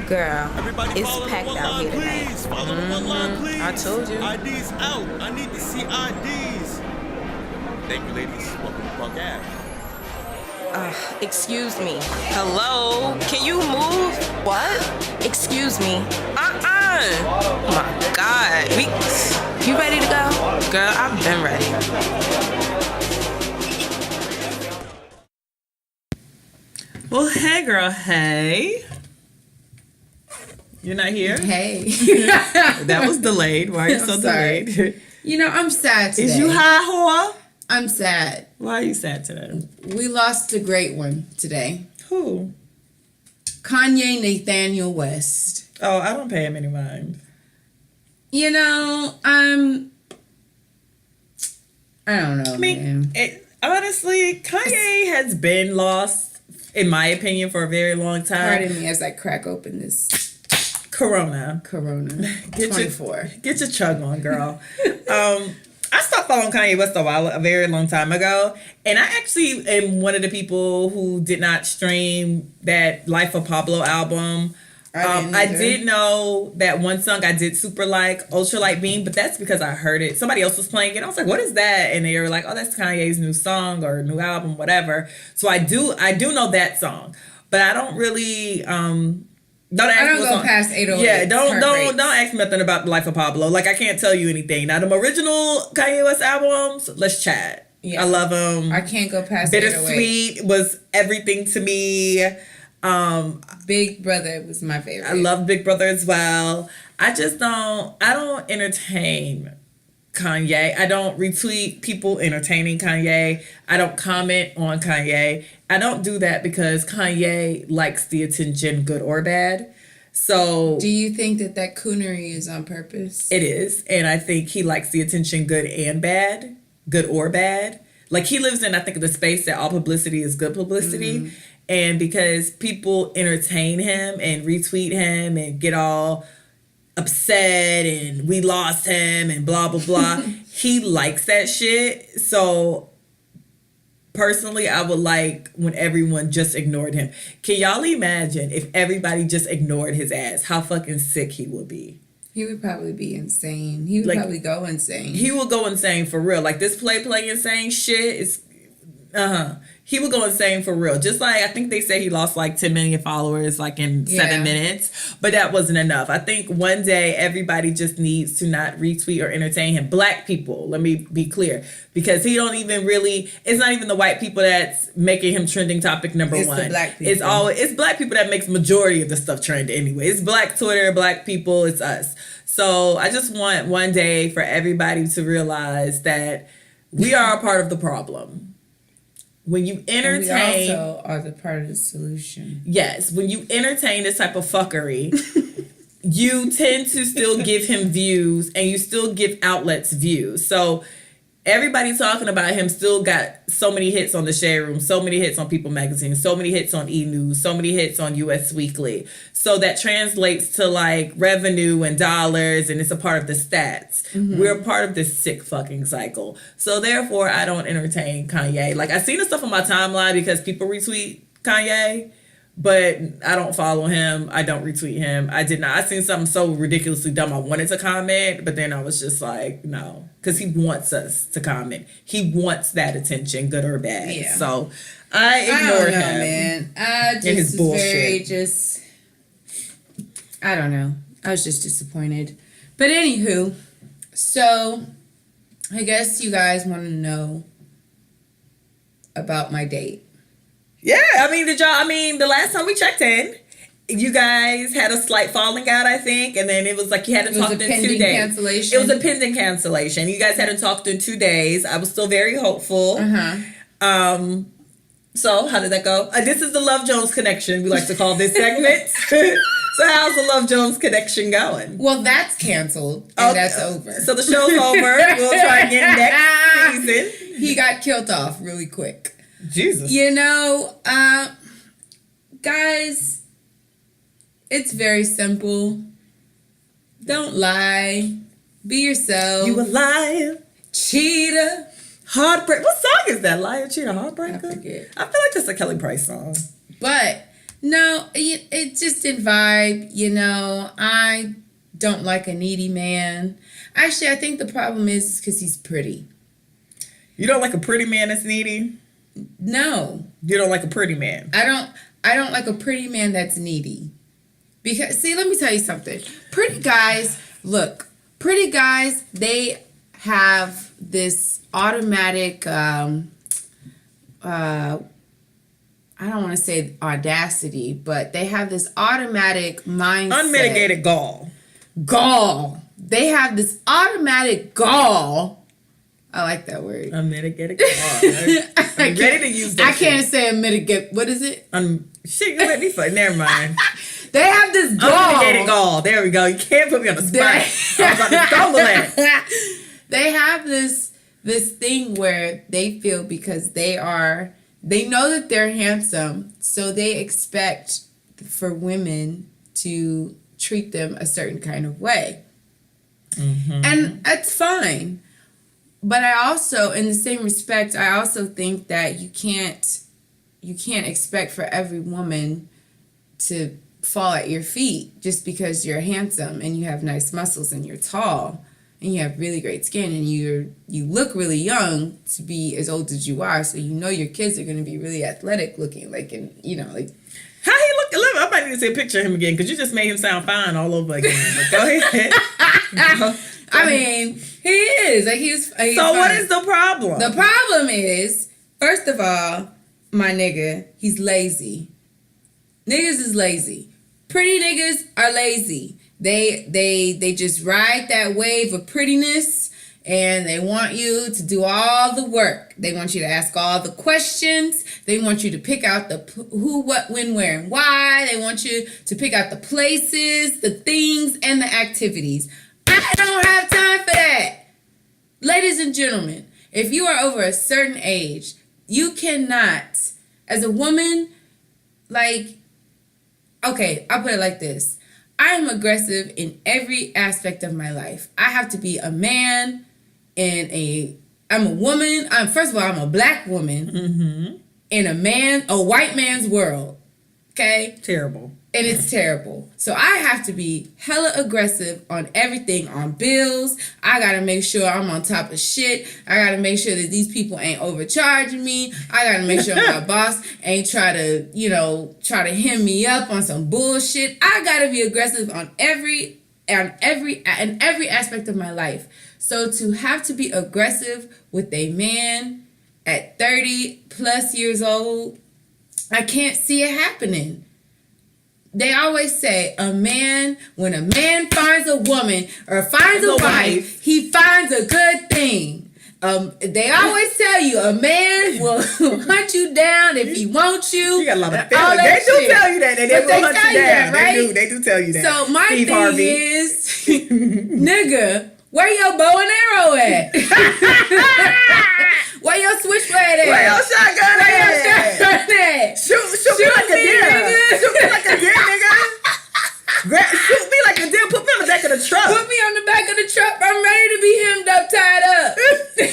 Girl, Everybody it's follow packed the one out line, here tonight. please. Follow the one line, please. I told you. IDs out. I need to see IDs. Thank you, ladies. Welcome to Punk Ave. Excuse me. Hello? Can you move? What? Excuse me. Oh my God. You ready to go? Girl, I've been ready. Well, hey, girl. Hey. You're not here? Hey. That was delayed. Why are you so delayed? You know, I'm sad today. Is you high, whore? I'm sad. Why are you sad today? We lost a great one today. Who? Kanye Nathaniel West. Oh, I don't pay him any mind. You know, I don't know, man. Honestly, Kanye has been lost, in my opinion, for a very long time. Pardon me as I crack open this Corona. Get 24. Get your chug on, girl. I stopped following Kanye West a very long time ago. And I actually am one of the people who did not stream that Life of Pablo album. I did know that one song I did super like, Ultralight Beam, but that's because I heard it. Somebody else was playing it. I was like, what is that? And they were like, oh, that's Kanye's new song or new album, whatever. So I do know that song. But I don't really don't go past 808. Yeah, don't ask me nothing about the Life of Pablo. Like, I can't tell you anything. Now, the original Kanye West albums, let's chat. Yeah. I love them. I can't go past Bittersweet was everything to me. Big Brother was my favorite. I love Big Brother as well. I don't entertain Kanye. I don't retweet people entertaining Kanye. I don't comment on Kanye. I don't do that because Kanye likes the attention, good or bad. So do you think that coonery is on purpose? It is. And I think he likes the attention, good and bad, good or bad. Like, he lives in, I think, the space that all publicity is good publicity. Mm-hmm. And because people entertain him and retweet him and get all upset and we lost him and blah, blah, blah, he likes that shit. So personally, I would like when everyone just ignored him. Can y'all imagine if everybody just ignored his ass? How fucking sick he would be. He would probably be insane. He would probably go insane. He would go insane for real. Like, this play insane shit is... He would go insane for real. Just like, I think they say he lost like 10 million followers like in 7 minutes. But that wasn't enough. I think one day everybody just needs to not retweet or entertain him. Black people, let me be clear. Because he don't even really, it's not even the white people that's making him trending topic number one. It's the black people. It's black people that makes majority of the stuff trend anyway. It's black Twitter, black people, it's us. So I just want one day for everybody to realize that we are a part of the problem. When you entertain... And we also are the part of the solution. Yes. When you entertain this type of fuckery, you tend to still give him views and you still give outlets views. So everybody talking about him still got so many hits on the Shade Room, so many hits on People Magazine, so many hits on E! News, so many hits on US Weekly. So that translates to like revenue and dollars, and it's a part of the stats. Mm-hmm. We're a part of this sick fucking cycle. So therefore, I don't entertain Kanye. Like, I seen the stuff on my timeline because people retweet Kanye, but I don't follow him. I don't retweet him. I did not. I seen something so ridiculously dumb. I wanted to comment, but then I was just like, no. Because he wants us to comment. He wants that attention, good or bad. Yeah. So I ignored him. Man. I just and his bullshit. I don't know. I was just disappointed. But anywho, so I guess you guys want to know about my date. Yeah, the last time we checked in, you guys had a slight falling out, I think, and then it was like you hadn't talked in 2 days. Cancellation. It was a pending cancellation. You guys hadn't talked in 2 days. I was still very hopeful. Uh-huh. So how did that go? This is the Love Jones connection, we like to call this segment. So how's the Love Jones connection going? Well, that's canceled, and that's over. So the show's over. We'll try again next season. He got killed off really quick. Jesus. You know, guys, it's very simple. Don't lie. Be yourself. You a liar. Cheater. Heartbreak. What song is that? Liar, cheater, heartbreaker? I forget. I feel like that's a Kelly Price song. But No, it just didn't vibe. I don't like a needy man. Actually, I think the problem is because he's pretty. You don't like a pretty man that's needy? No. You don't like a pretty man? I don't like a pretty man that's needy. Because, see, let me tell you something. Pretty guys, they have this automatic, I don't want to say audacity, but they have this automatic mindset. Unmitigated gall. They have this automatic gall. I like that word. Unmitigated gall. I'm ready to use that. I can't say unmitigated. What is it? Shit, you let me fuck. Never mind. They have this gall. Unmitigated gall. There we go. You can't put me on the spot. I was about to stumble that. They have this thing where they feel because they know that they're handsome, so they expect for women to treat them a certain kind of way. Mm-hmm. And that's fine. But I also, in the same respect, I also think that you can't expect for every woman to fall at your feet just because you're handsome and you have nice muscles and you're tall and you have really great skin and you look really young to be as old as you are, so your kids are going to be really athletic looking, like how he look. I might need to see a picture of him again because you just made him sound fine all over again. But go ahead. I mean, he is like he's so fine. What is the problem? The problem is, first of all, my nigga, he's lazy. Niggas is lazy. Pretty niggas are lazy. They just ride that wave of prettiness and they want you to do all the work. They want you to ask all the questions. They want you to pick out the who, what, when, where, and why. They want you to pick out the places, the things, and the activities. I don't have time for that. Ladies and gentlemen, if you are over a certain age, you cannot, as a woman, okay, I'll put it like this. I am aggressive in every aspect of my life. I have to be a man I'm a woman. First of all, I'm a black woman in a white man's world. Okay? Terrible. And it's terrible. So I have to be hella aggressive on everything, on bills. I got to make sure I'm on top of shit. I got to make sure that these people ain't overcharging me. I got to make sure my boss ain't try to hem me up on some bullshit. I got to be aggressive on every aspect of my life. So to have to be aggressive with a man at 30 plus years old, I can't see it happening. They always say when a man finds a woman or finds a wife, he finds a good thing. They always tell you a man will hunt you down if he wants you. You got a lot of feelings. They do tell you that. They will hunt you down. Right? They do tell you that. So my Steve thing Harvey. is, nigga, where your bow and arrow at? Where your switchblade at? Where your shotgun at? Shoot me like a deer. Nigga. Shoot me like a deer, nigga. Shoot me like a deer. Put me on the back of the truck. Put me on the back of the truck. I'm ready to be hemmed up, tied up.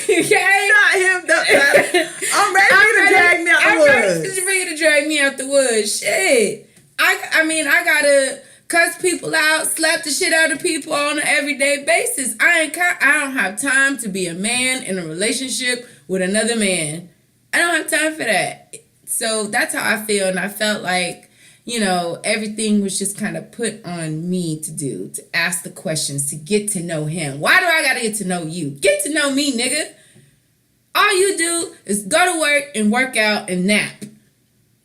Okay? Not hemmed up, tied up. I'm ready for you to drag me out the woods. I'm ready to drag me out the woods. Shit. I gotta cuss people out, slap the shit out of people on an everyday basis. I don't have time to be a man in a relationship with another man. I don't have time for that. So that's how I feel, and I felt like, everything was just kind of put on me to do, to ask the questions, to get to know him. Why do I gotta get to know you? Get to know me, nigga. All you do is go to work and work out and nap.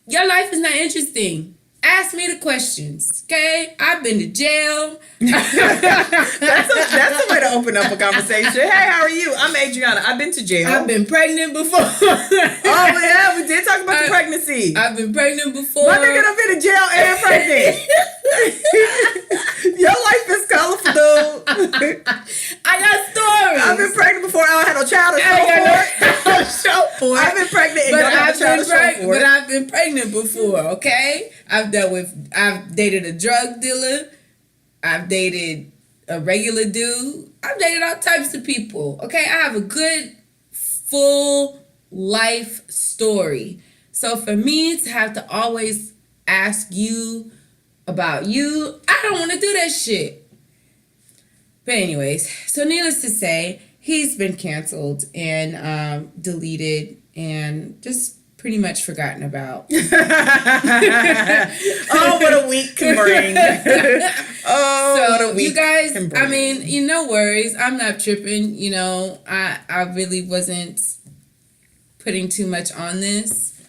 Your life is not interesting. Ask me the questions, okay? I've been to jail. That's a way to open up a conversation. Hey, how are you? I'm Adrianna. I've been to jail. I've been pregnant before. Oh, yeah, we did talk about the pregnancy. I've been pregnant before. My nigga done been to jail and pregnant. Your life is colorful, dude. I got stories. I've been pregnant before. I don't have no child to show for it. I've been pregnant and don't have a child to show for it. But I've been pregnant before, okay? I've dated a drug dealer. I've dated a regular dude. I've dated all types of people, okay? I have a good, full life story. So for me to have to always ask you about you. I don't want to do that shit. But anyways, so needless to say, he's been canceled and deleted and just pretty much forgotten about. Oh, what a week can bring. Oh, So what a week you guys, can bring. I mean, no worries. I'm not tripping. I really wasn't putting too much on this.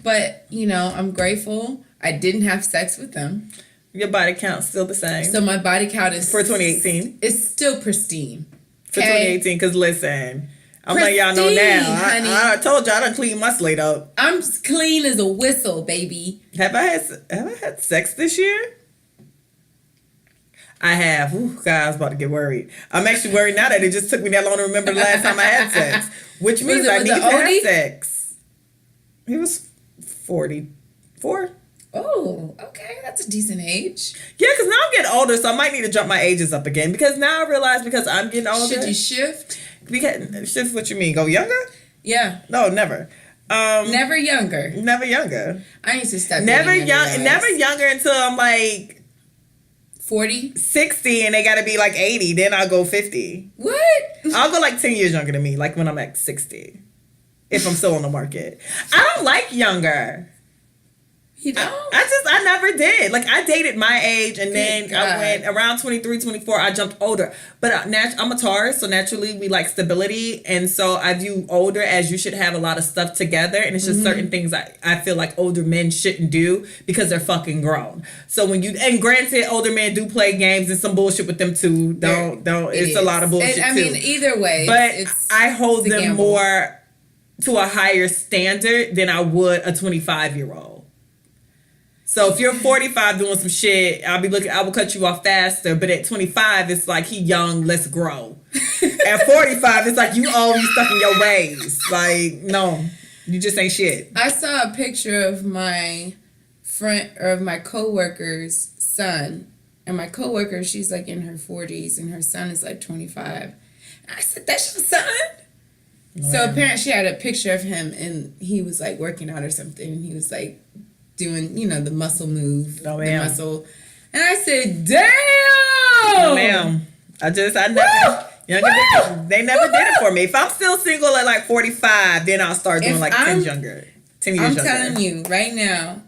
But, I'm grateful. I didn't have sex with them. Your body count's still the same. So my body count is... For 2018? It's still pristine. For 2018, because listen, I'm letting y'all know Pristine, now. honey. I told y'all I done cleaned my slate up. I'm clean as a whistle, baby. Have I had sex this year? I have. Ooh, God, I was about to get worried. I'm actually worried now that it just took me that long to remember the last time I had sex. Which means I need to have sex. He was 44. Oh, okay. That's a decent age. Yeah, because now I'm getting older, so I might need to jump my ages up again. Because now I realize because I'm getting older. Should you shift? Shift what you mean? Go younger? Yeah. No, never. Never younger. Never younger. I need to stop. Never younger until I'm like 40? 60 and they gotta be like 80. Then I'll go 50. What? I'll go like 10 years younger than me, like when I'm at 60. If I'm still on the market. I don't like younger. You don't? I never did. Like, I dated my age, and then God. I went around 23, 24, I jumped older. But I'm a Taurus, so naturally we like stability. And so I view older as you should have a lot of stuff together. And it's just certain things I feel like older men shouldn't do because they're fucking grown. So and granted, older men do play games and some bullshit with them too. It's a lot of bullshit too. I mean, either way. But I hold it's a them gamble. more to a higher standard than I would a 25-year-old. So if you're 45 doing some shit, I will cut you off faster. But at 25, it's like, he young, let's grow. At 45, it's like, you always stuck in your ways. Like, no, you just ain't shit. I saw a picture of my friend, or of my coworker's son. And my coworker, she's like in her 40s, and her son is like 25. And I said, that's your son? Wow. So apparently she had a picture of him, and he was like working out or something. And he was like doing, the muscle move. No, the ma'am. muscle. And I said, damn! No, ma'am. I never, they never did it for me. If I'm still single at like 45, then I'll start doing like 10 years younger. I'm telling you right now,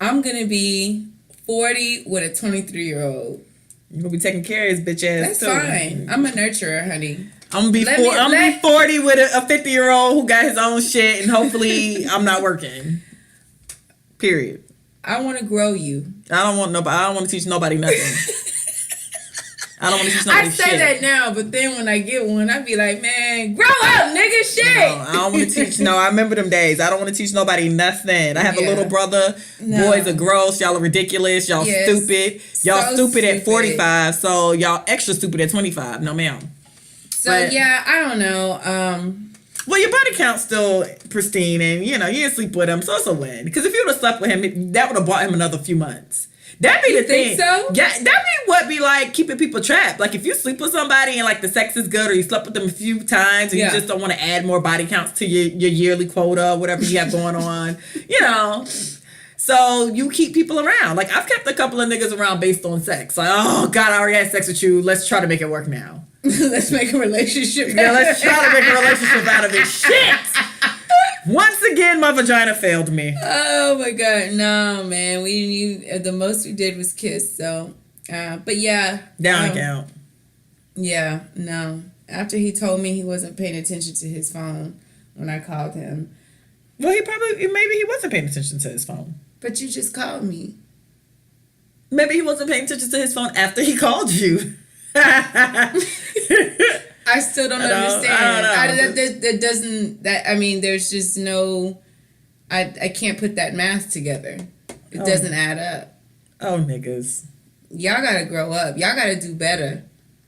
I'm going to be 40 with a 23-year-old. You're going to be taking care of his bitch ass That's too. fine. I'm a nurturer, honey. I'm gonna be 40 with a 50-year-old who got his own shit, and hopefully I'm not working. Period. I want to grow you. I don't want to teach nobody nothing. I don't want to teach nobody shit. I say that now, but then when I get one, I be like, man, grow up, nigga, shit. No, I don't want to teach. No, I remember them days. I don't want to teach nobody nothing. I have a little brother. No. Boys are gross. Y'all are ridiculous. Y'all stupid. Y'all So stupid at 45. So y'all extra stupid at 25. No, ma'am. So But- yeah, I don't know. Well, your body count's still pristine, and you didn't sleep with him, so it's a win. Because if you would have slept with him, that would have bought him another few months. That'd be the thing. Think so? Yeah, that'd be what be like keeping people trapped. Like if you sleep with somebody and like the sex is good, or you slept with them a few times, and you just don't want to add more body counts to your yearly quota, whatever you have going on, So you keep people around. Like I've kept a couple of niggas around based on sex. Like, oh God, I already had sex with you. Let's try to make it work now. Let's make a relationship. Yeah, let's try to make a relationship out of it. Shit! Once again, my vagina failed me. Oh my God, no, man. We didn't even, the most we did was kiss. So, but yeah. Down count. Yeah, no. After he told me he wasn't paying attention to his phone when I called him. Well, maybe he wasn't paying attention to his phone. But you just called me. Maybe he wasn't paying attention to his phone after he called you. I still don't understand. I don't know. There's just no, I can't put that math together. It doesn't add up. Oh, niggas. Y'all gotta grow up. Y'all gotta do better.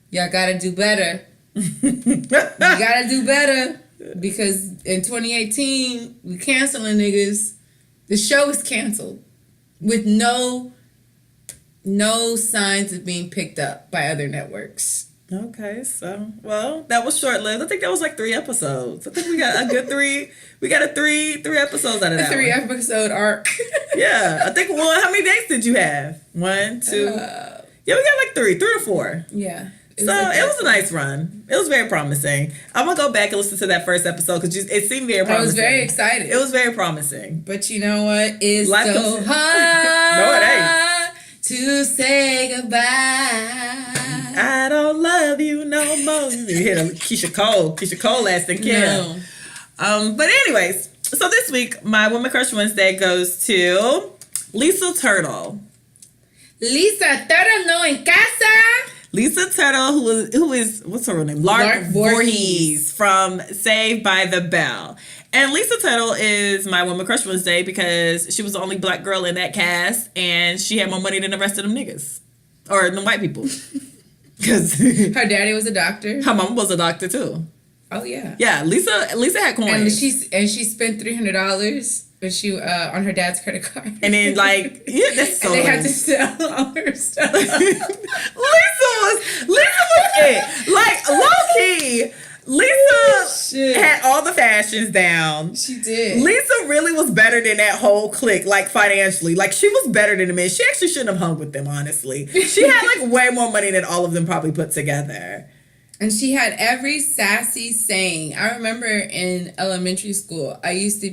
Y'all gotta do better. You gotta do better. Because in 2018, we canceling niggas. The show is canceled. With no signs of being picked up by other networks. Okay, so that was short lived. I think that was like 3 episodes. I think we got a good 3. We got a three episodes out of that. 3 one. episode arc. Yeah, I think. Well, how many dates did you have? 1, 2. Yeah, we got like 3 or 4. Yeah. It was a nice run. It was very promising. I'm gonna go back and listen to that first episode because it seemed very promising. I was very excited. It was very promising. But you know what? It's Life so comes- hard No, it ain't. to say goodbye. I don't love you no more. You hit a Keisha Cole last and kill. No. But anyways, so this week my Woman Crush Wednesday goes to Lisa Turtle. Lisa Turtle no en casa. Lisa Turtle, who is what's her real name? Lark Voorhees from Saved by the Bell. And Lisa Turtle is my Woman Crush Wednesday because she was the only black girl in that cast and she had more money than the rest of them niggas. Or the white people. Because her daddy was a doctor. Her mom was a doctor too. Oh yeah. Yeah, Lisa had coins. And she spent $300 but she on her dad's credit card. And then that's so. And they had to sell all her stuff. Lisa was it. Like low key. Lisa had all the fashions down. She did. Lisa really was better than that whole clique, like financially. Like she was better than the men. She actually shouldn't have hung with them, honestly. She had like way more money than all of them probably put together. And she had every sassy saying. I remember in elementary school, I used to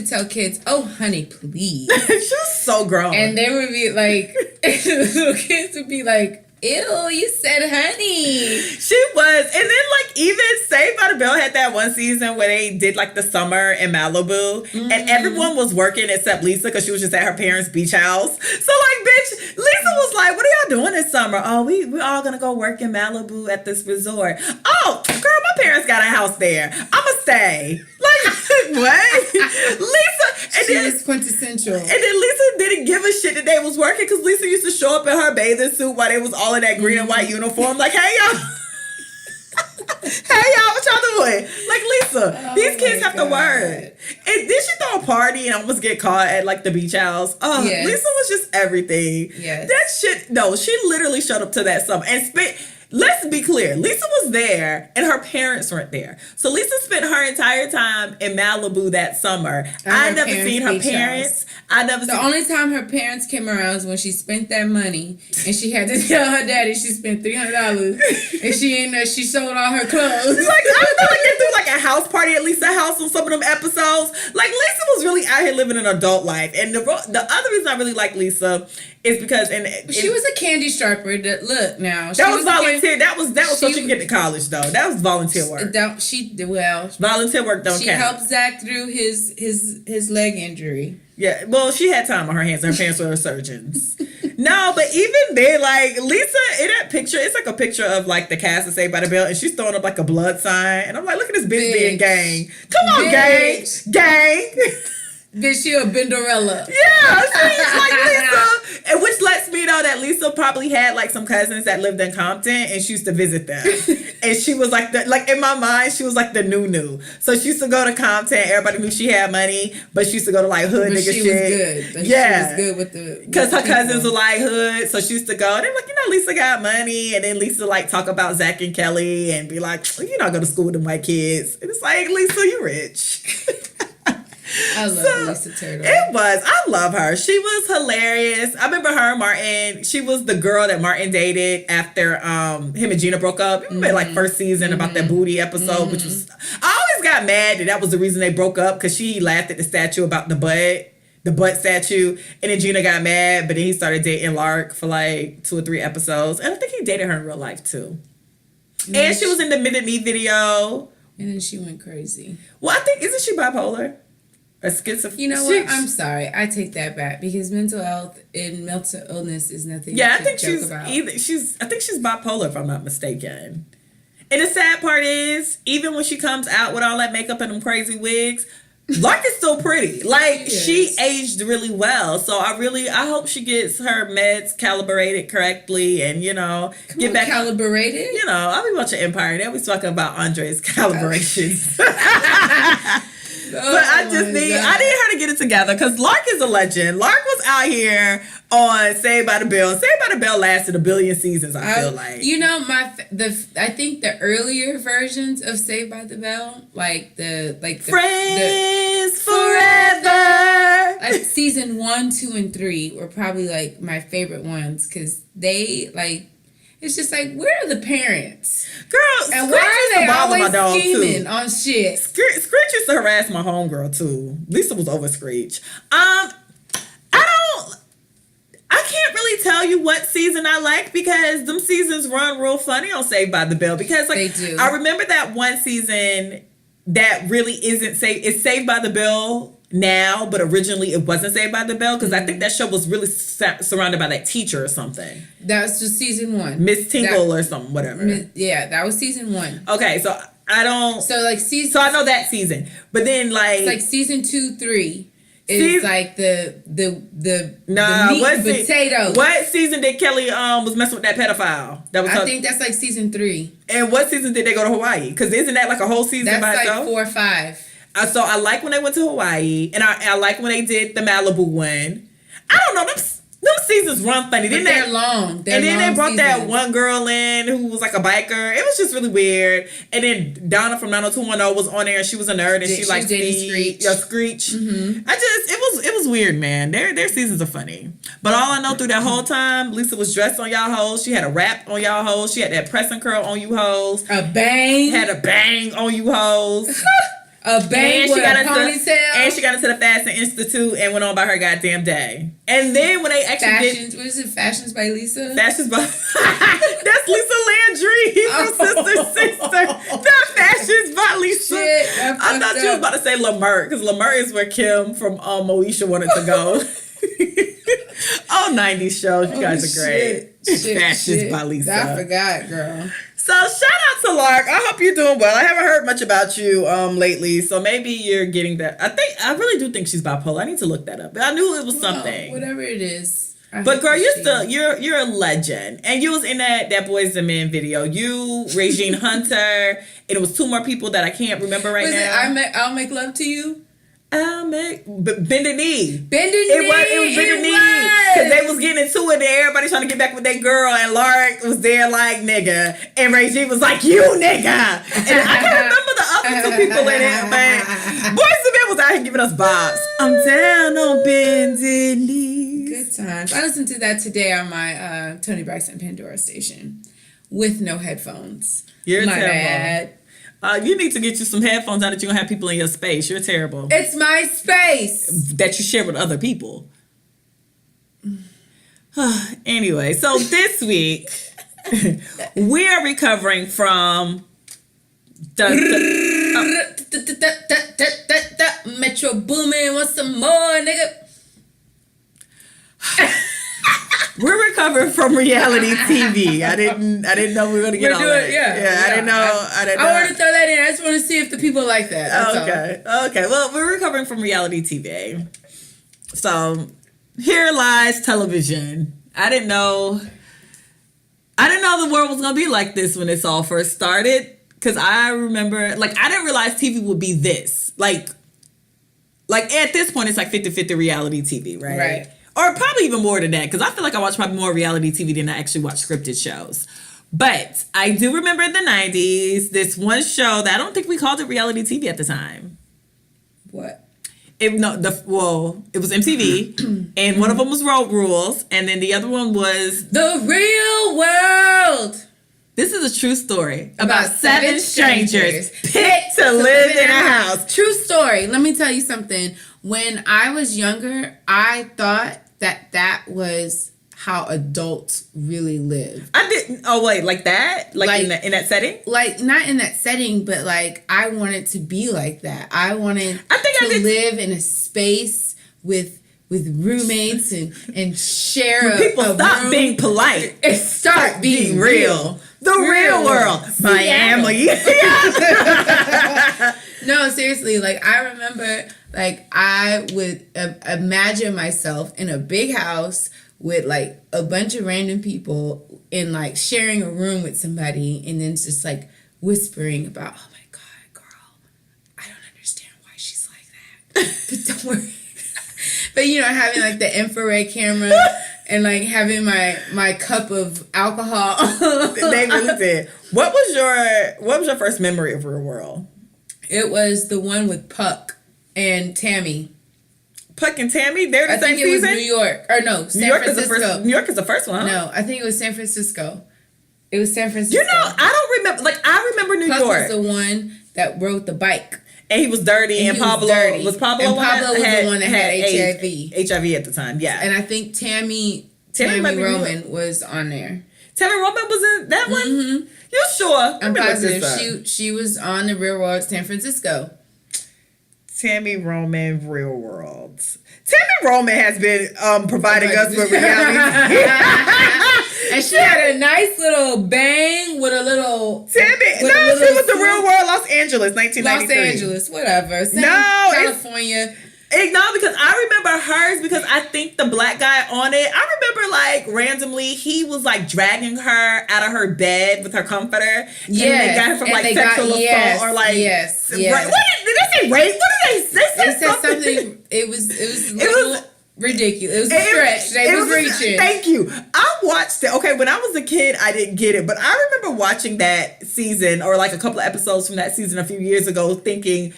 tell kids, "Oh, honey, please." She was so grown. And they would be like, little kids would be like, "Ew, you said honey." She was. And then like even Saved by the Bell had that one season where they did like the summer in Malibu and everyone was working except Lisa because she was just at her parents' beach house. So like bitch, Lisa was like, what are y'all doing this summer? Oh, we're all gonna go work in Malibu at this resort. Oh, girl, my parents got a house there. I'ma stay. Like what? Lisa and She then was quintessential. And then Lisa didn't give a shit that they was working because Lisa used to show up in her bathing suit while they was all in that green and white uniform. Like, hey, y'all. Hey, y'all, what y'all doing? Like, Lisa, these kids have to work. And then she throw a party and almost get caught at, like, the beach house. Oh, yes. Lisa was just everything. Yes. That shit, no, she literally showed up to that summer and spent... Let's be clear. Lisa was there and her parents weren't there. So Lisa spent her entire time in Malibu that summer. I never seen her parents. The only time her parents came around was when she spent that money and she had to tell her daddy she spent $300 and she sold all her clothes. Like, I know they threw like a house party at Lisa's house on some of them episodes. Like, Lisa was really out here living an adult life. And the other reason I really like Lisa is because she was a candy striper. Look now, that was volunteer. That was so she could get to college though. That was volunteer work. Volunteer work don't count. She helped Zach through his leg injury. Yeah, well, she had time on her hands. Her parents were surgeons. No, but even then, like Lisa in that picture, it's like a picture of like the cast of Saved by the Bell, and she's throwing up like a blood sign, and I'm like, look at this bitch being gang. Come on, gang. Bitch, she a Bendorella. Yeah, she's like Lisa. And which lets me know that Lisa probably had like some cousins that lived in Compton and she used to visit them. And she was like in my mind, she was like the new. So she used to go to Compton. Everybody knew she had money, but she used to go to like hood nigga shit. She was good. Yeah. She was good with the... Because her cousins were like hood. So she used to go. And they're like, Lisa got money. And then Lisa like talk about Zach and Kelly and be like, you not go to school with them white kids. And it's like, Lisa, you rich. I love Lisa Turtle. It was. I love her. She was hilarious. I remember her and Martin. She was the girl that Martin dated after him and Gina broke up. Remember like first season about that booty episode, which was... I always got mad that was the reason they broke up because she laughed at the statue about the butt statue. And then Gina got mad, but then he started dating Lark for like 2 or 3 episodes. And I think he dated her in real life too. And she was in the Minute Me video. And then she went crazy. Well, I think... Isn't she bipolar? A schizophrenia. You know what? I'm sorry. I take that back because mental health and mental illness is nothing. Yeah, I think she's bipolar if I'm not mistaken. And the sad part is, even when she comes out with all that makeup and them crazy wigs, Lark is still pretty. Like she aged really well. So I hope she gets her meds calibrated correctly and get back calibrated. I'll be watching Empire and they'll be talking about Andre's calibrations. But I just need her to get it together because Lark is a legend. Lark was out here on Saved by the Bell. Saved by the Bell lasted 1 billion seasons, I feel like. You know, I think the earlier versions of Saved by the Bell, like the Friends Forever. Like season 1, 2, and 3 were probably like my favorite ones because they like. It's just like, where are the parents? Girl, and why are they always scheming too. On shit? Screech used to harass my homegirl too. Lisa was over Screech. I can't really tell you what season I like because them seasons run real funny on Saved by the Bell because like they do. I remember that one season that really isn't Saved. It's Saved by the Bell now, but originally it wasn't Saved by the Bell because I think that show was really surrounded by that teacher or something. That was just season 1. Miss Tingle or something, whatever. Yeah, that was season 1. Okay, so I don't. So like season. So I know that season, but then like it's like season 2, 3. It's like the meat and potato. What season did Kelly was messing with that pedophile? That was I think that's like season 3. And what season did they go to Hawaii? Because isn't that like a whole season that's by like itself? 4 or 5. So I like when they went to Hawaii, and I like when they did the Malibu one. I don't know, them seasons run funny. But they're long. And then they brought that one girl in who was like a biker. It was just really weird. And then Donna from 90210 was on there, and she was a nerd, and she like Screech. Mm-hmm. It was weird, man. Their seasons are funny. But all I know through that whole time, Lisa was dressed on y'all hoes. She had a wrap on y'all hoes. She had that press and curl on you hoes. A bang. Had a bang on you hoes. A bang with a ponytail. And she got into the Fashion Institute and went on by her goddamn day. And then when they actually what is it? Fashions by Lisa? Fashions by that's Lisa Landry from Sister. Not Fashions by Lisa. Shit, I thought you was about to say Lamert because Lamert is where Kim from Moesha wanted to go. All 90s shows, you guys are great. Fashions by Lisa. I forgot, girl. So shout out to Lark. I hope you're doing well. I haven't heard much about you lately, so maybe you're getting that. I really do think she's bipolar. I need to look that up. I knew it was something. Whatever it is. But girl, you're a legend, and you was in that Boys and Men video. You, Regine Hunter, and it was 2 more people that I can't remember right now. I'll make love to you. Bend the knee. Bend the knee. It was bend the knee. Because they was getting into it and everybody trying to get back with their girl and Lark was there like nigga. And Regine was like, you nigga. And I can't remember the other 2 people in it, but Boys and Men was out here giving us bobs. I'm down on bended knees. Good times. I listened to that today on my Tony Braxton Pandora station with no headphones. You're my terrible. bad. You need to get you some headphones now that you're going to have people in your space. You're terrible. It's my space. That you share with other people. Anyway, so this week, we are recovering from... Metro Boomin, want some more, nigga? We're recovering from reality TV. I didn't know we were gonna get on that. Yeah. I didn't know. I want to throw that in. I just want to see if the people like that. That's Okay. Well, we're recovering from reality TV. So here lies television. I didn't know the world was gonna be like this when this all first started. Cause I remember, like, I didn't realize TV would be this. Like at this point, it's like 50-50 reality TV, right? Right. Or probably even more than that, because I feel like I watch probably more reality TV than I actually watch scripted shows. But I do remember in the 90s, this one show that I don't think we called it reality TV at the time. What? It was MTV, and one of them was Road Rules, and then the other one was... The Real World! This is a true story about 7 strangers picked to live in a house. True story. Let me tell you something. When I was younger, I thought that was how adults really live. I didn't. Oh wait, like that? Like in that setting? Like not in that setting, but like I wanted to be like that. I wanted to live in a space with roommates and share people stop being polite and start being real. The real world. Miami. No, seriously, like I remember, like I would imagine myself in a big house with like a bunch of random people and like sharing a room with somebody and then just like whispering about, oh my God, girl, I don't understand why she's like But don't worry. But you know, having like the infrared camera and like having my cup of alcohol. They really did. What was your first memory of Real World? It was the one with Puck and Tammy. Puck and Tammy, they're the same season? I think it was New York. Or no, San Francisco. New York is the first one, huh? No, I think it was San Francisco. It was San Francisco. You know, I don't remember. Like, I remember New Puck York. was the one that rode the bike. And he was dirty, and Pablo was Pablo. And Pablo was the one that had HIV. HIV at the time, yeah. And I think Tammy Roman was on there. Tammy Roman was in that one? Mm-hmm. You sure? I'm positive. She was on the Real World San Francisco. Tammy Roman Real World. Tammy Roman has been providing us with reality. And she had a nice little bang with a little... Tammy, she was the Real World Los Angeles, 1993. Los Angeles, whatever. California. No, because I remember hers because I think the black guy on it, I remember like randomly he was like dragging her out of her bed with her comforter. Yeah. And they got her from like sexual assault or like... Yes. Did they say rape? What did they say? They said something. It was ridiculous. It was a stretch. They was reaching. Thank you. I watched it. Okay, when I was a kid, I didn't get it. But I remember watching that season or like a couple of episodes from that season a few years ago thinking...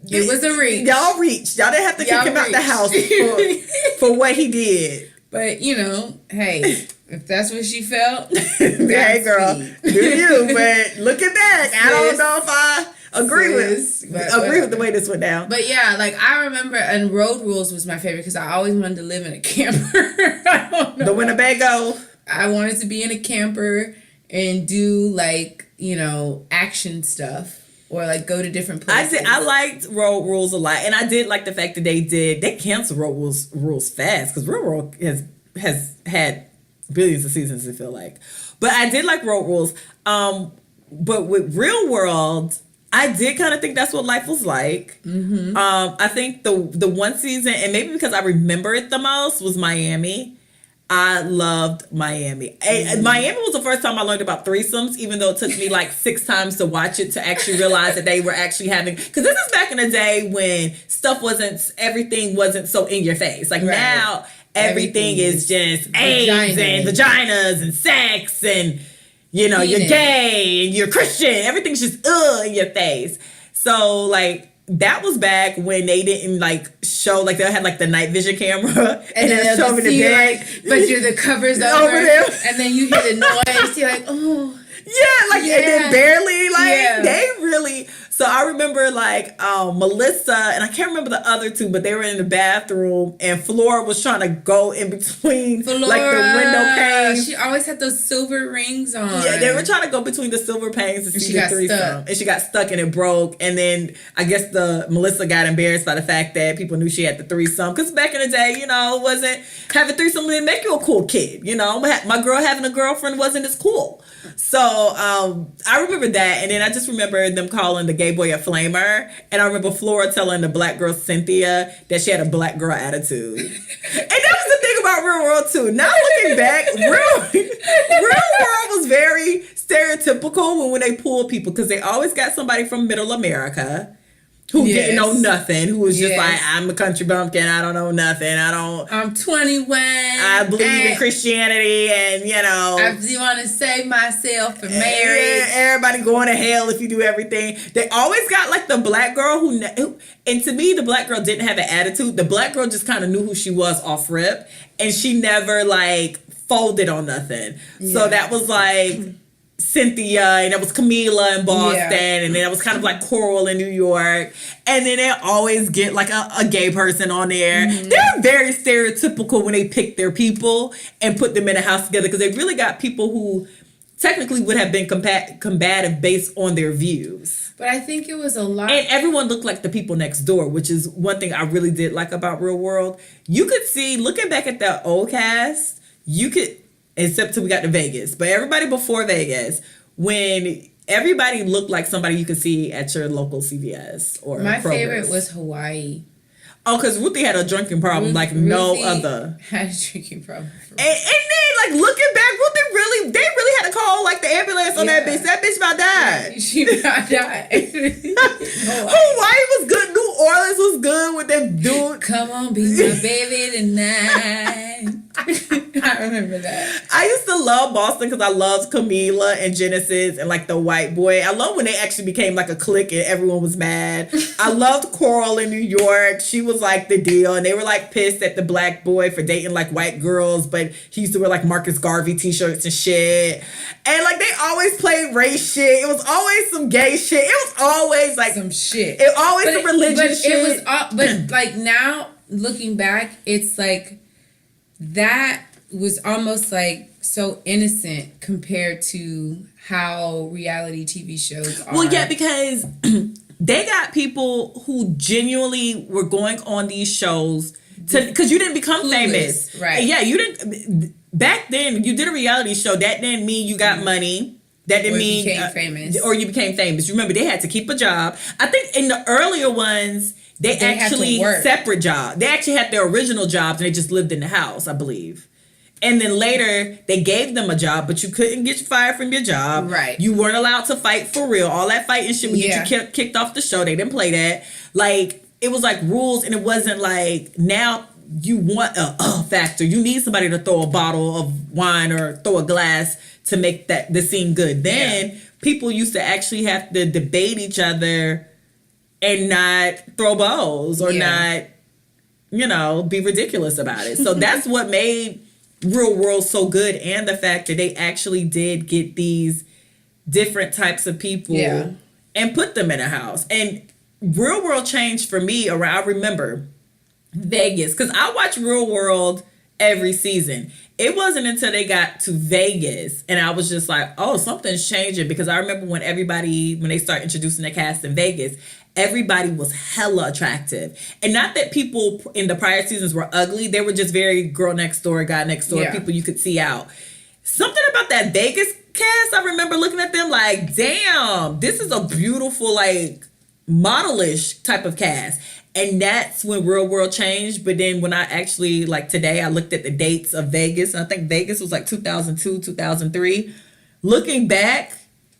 It was a reach. Y'all reached. Y'all didn't have to kick him out the house for what he did. But, you know, hey, if that's what she felt. Hey, girl. Do you. But looking back, I don't know if I agree with the way this went down. But, yeah, like, I remember, and Road Rules was my favorite because I always wanted to live in a camper. I don't know. The Winnebago. I wanted to be in a camper and do, like, you know, action stuff. Or like go to different places. I liked Road Rules a lot, and I did like the fact that they canceled Road Rules fast because Real World has had billions of seasons. I feel like, but I did like Road Rules. But with Real World, I did kind of think that's what life was like. Mm-hmm. I think the one season, and maybe because I remember it the most, was Miami. I loved Miami. Mm-hmm. Miami was the first time I learned about threesomes, even though it took me like 6 times to watch it to actually realize that they were actually having... Because this is back in the day when everything wasn't so in your face. Like now, everything is just AIDS and vaginas and sex and, you know, you're gay and you're Christian. Everything's just in your face. So like... That was back when they didn't like show, like they had like the night vision camera and then show me the bed, like, but you're the covers over there, and then you hear the noise. You're like, oh, yeah, like and then barely like they really. So I remember like Melissa and I can't remember the other two, but they were in the bathroom and Flora was trying to go in between like the window panes. She always had those silver rings on. Yeah, they were trying to go between the silver panes to see the threesome. And she got stuck and it broke. And then I guess Melissa got embarrassed by the fact that people knew she had the threesome. Because back in the day, you know, wasn't having threesome didn't make you a cool kid. You know, my girl having a girlfriend wasn't as cool. So I remember that, and then I just remember them calling the gay boy a flamer, and I remember Flora telling the black girl Cynthia that she had a black girl attitude. And that was the thing about Real World too. Now looking back, Real World was very stereotypical when they pulled people because they always got somebody from Middle America who didn't know nothing, who was just like, I'm a country bumpkin, I don't know nothing, I'm 21, I believe in Christianity, and you know, I want to save myself for marriage. Everybody going to hell if you do everything. They always got like the black girl who and to me the black girl didn't have an attitude. The black girl just kind of knew who she was off rip, and she never like folded on nothing. So that was like Cynthia, and it was Camila in Boston, and then it was kind of like Coral in New York, and then they always get like a gay person on there. Mm-hmm. They're very stereotypical when they pick their people and put them in a house together because they really got people who technically would have been combative based on their views. But I think it was a lot. And everyone looked like the people next door, which is one thing I really did like about Real World. You could see, looking back at the old cast, you could... Except till we got to Vegas. But everybody before Vegas, when everybody looked like somebody you could see at your local CVS or my Kroger's. favorite was Hawaii. Oh, because Ruthie had a drinking problem no other. Had a drinking problem. And then, like, looking back, they really had to call, like, the ambulance on that bitch. That bitch about died. She about died. Hawaii was good. New Orleans was good with their be my baby tonight. I remember that. I used to love Boston because I loved Camila and Genesis and like the white boy. I love when they actually became like a clique and everyone was mad. I loved Coral in New York. She was like the deal, and they were like pissed at the black boy for dating like white girls, but he used to wear like Marcus Garvey t-shirts and shit. And like they always played race shit. It was always some gay shit. It was always like some shit. It always some religious shit. It was all, but like now looking back, it's like that was almost like so innocent compared to how reality TV shows are. Well, yeah, because they got people who genuinely were going on these shows to, because you didn't become famous, right? Yeah, you didn't. Back then, you did a reality show. That didn't mean you got money. That didn't mean became famous, or you became famous. Remember, they had to keep a job. I think in the earlier ones, they actually separate jobs. They actually had their original jobs and they just lived in the house, I believe. And then later, they gave them a job, but you couldn't get fired from your job. Right. You weren't allowed to fight for real. All that fighting shit would get you kicked off the show. They didn't play that. Like, it was like rules, and it wasn't like, now you want a factor. You need somebody to throw a bottle of wine or throw a glass to make the scene good. Then people used to actually have to debate each other and not throw bows or not, be ridiculous about it. So that's what made Real World so good, and the fact that they actually did get these different types of people and put them in a house. And Real World changed for me around, I remember Vegas, because I watch Real World every season. It wasn't until they got to Vegas and I was just like, oh, something's changing, because I remember when they start introducing the cast in Vegas, everybody was hella attractive. And not that people in the prior seasons were ugly. They were just very girl next door, guy next door, people you could see out. Something about that Vegas cast, I remember looking at them like, damn, this is a beautiful, like, modelish type of cast. And that's when Real World changed. But then when I actually, like today, I looked at the dates of Vegas. And I think Vegas was like 2002, 2003. Looking back,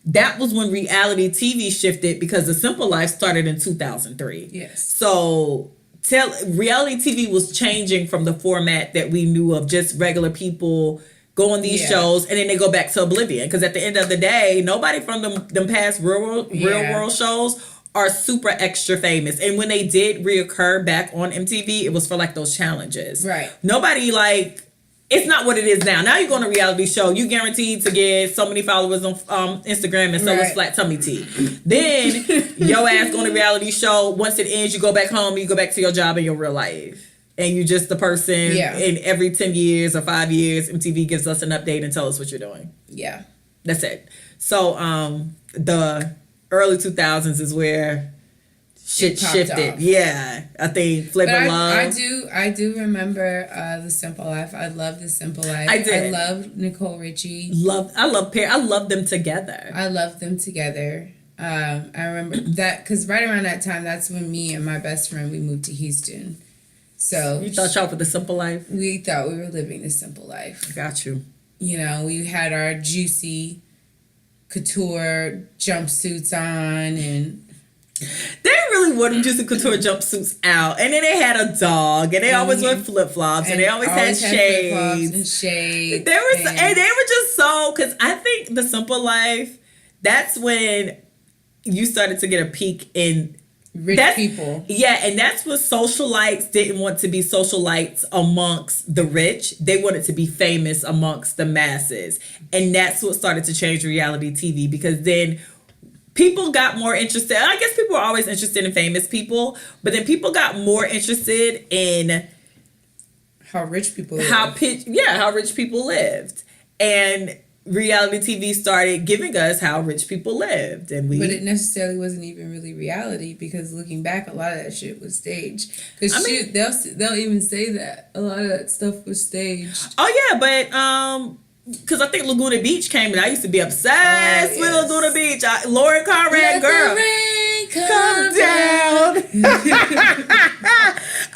that was when reality TV shifted, because The Simple Life started in 2003. Yes. So reality TV was changing from the format that we knew of just regular people go on these shows and then they go back to oblivion. Because at the end of the day, nobody from them past Real World shows are super extra famous. And when they did reoccur back on MTV, it was for like those challenges. Right. Nobody it's not what it is now. Now you go on a reality show, you guaranteed to get so many followers on Instagram and so is Flat Tummy Tea. Then your ass go on a reality show. Once it ends, you go back home, you go back to your job in your real life. And you just the person in every 10 years or 5 years, MTV gives us an update and tell us what you're doing. Yeah. That's it. So the early 2000s is where shit shifted. Off. Yeah. I think Flavor Love. I do remember The Simple Life. I love The Simple Life. I did. I love Nicole Richie. I love them together. I love them together. I remember that because right around that time, that's when me and my best friend, we moved to Houston. So you thought y'all for The Simple Life? We thought we were living the simple life. Got you. You know, we had our juicy couture jumpsuits on, and they really wore them juicy couture jumpsuits out, and then they had a dog, and they always wore flip flops, and they always had shades and shades. And they were just so, because I think The Simple Life, that's when you started to get a peak in rich people. Yeah, and that's what socialites didn't want to be socialites amongst the rich. They wanted to be famous amongst the masses. And that's what started to change reality TV, because then people got more interested. I guess people were always interested in famous people, but then people got more interested in how rich people lived. How rich people lived. And reality TV started giving us how rich people lived, but it necessarily wasn't even really reality, because looking back, a lot of that shit was staged. Because they'll even say that a lot of that stuff was staged. Oh yeah, but because I think Laguna Beach came, and I used to be obsessed with Laguna Beach. Lauren Conrad, girl, the rain come down.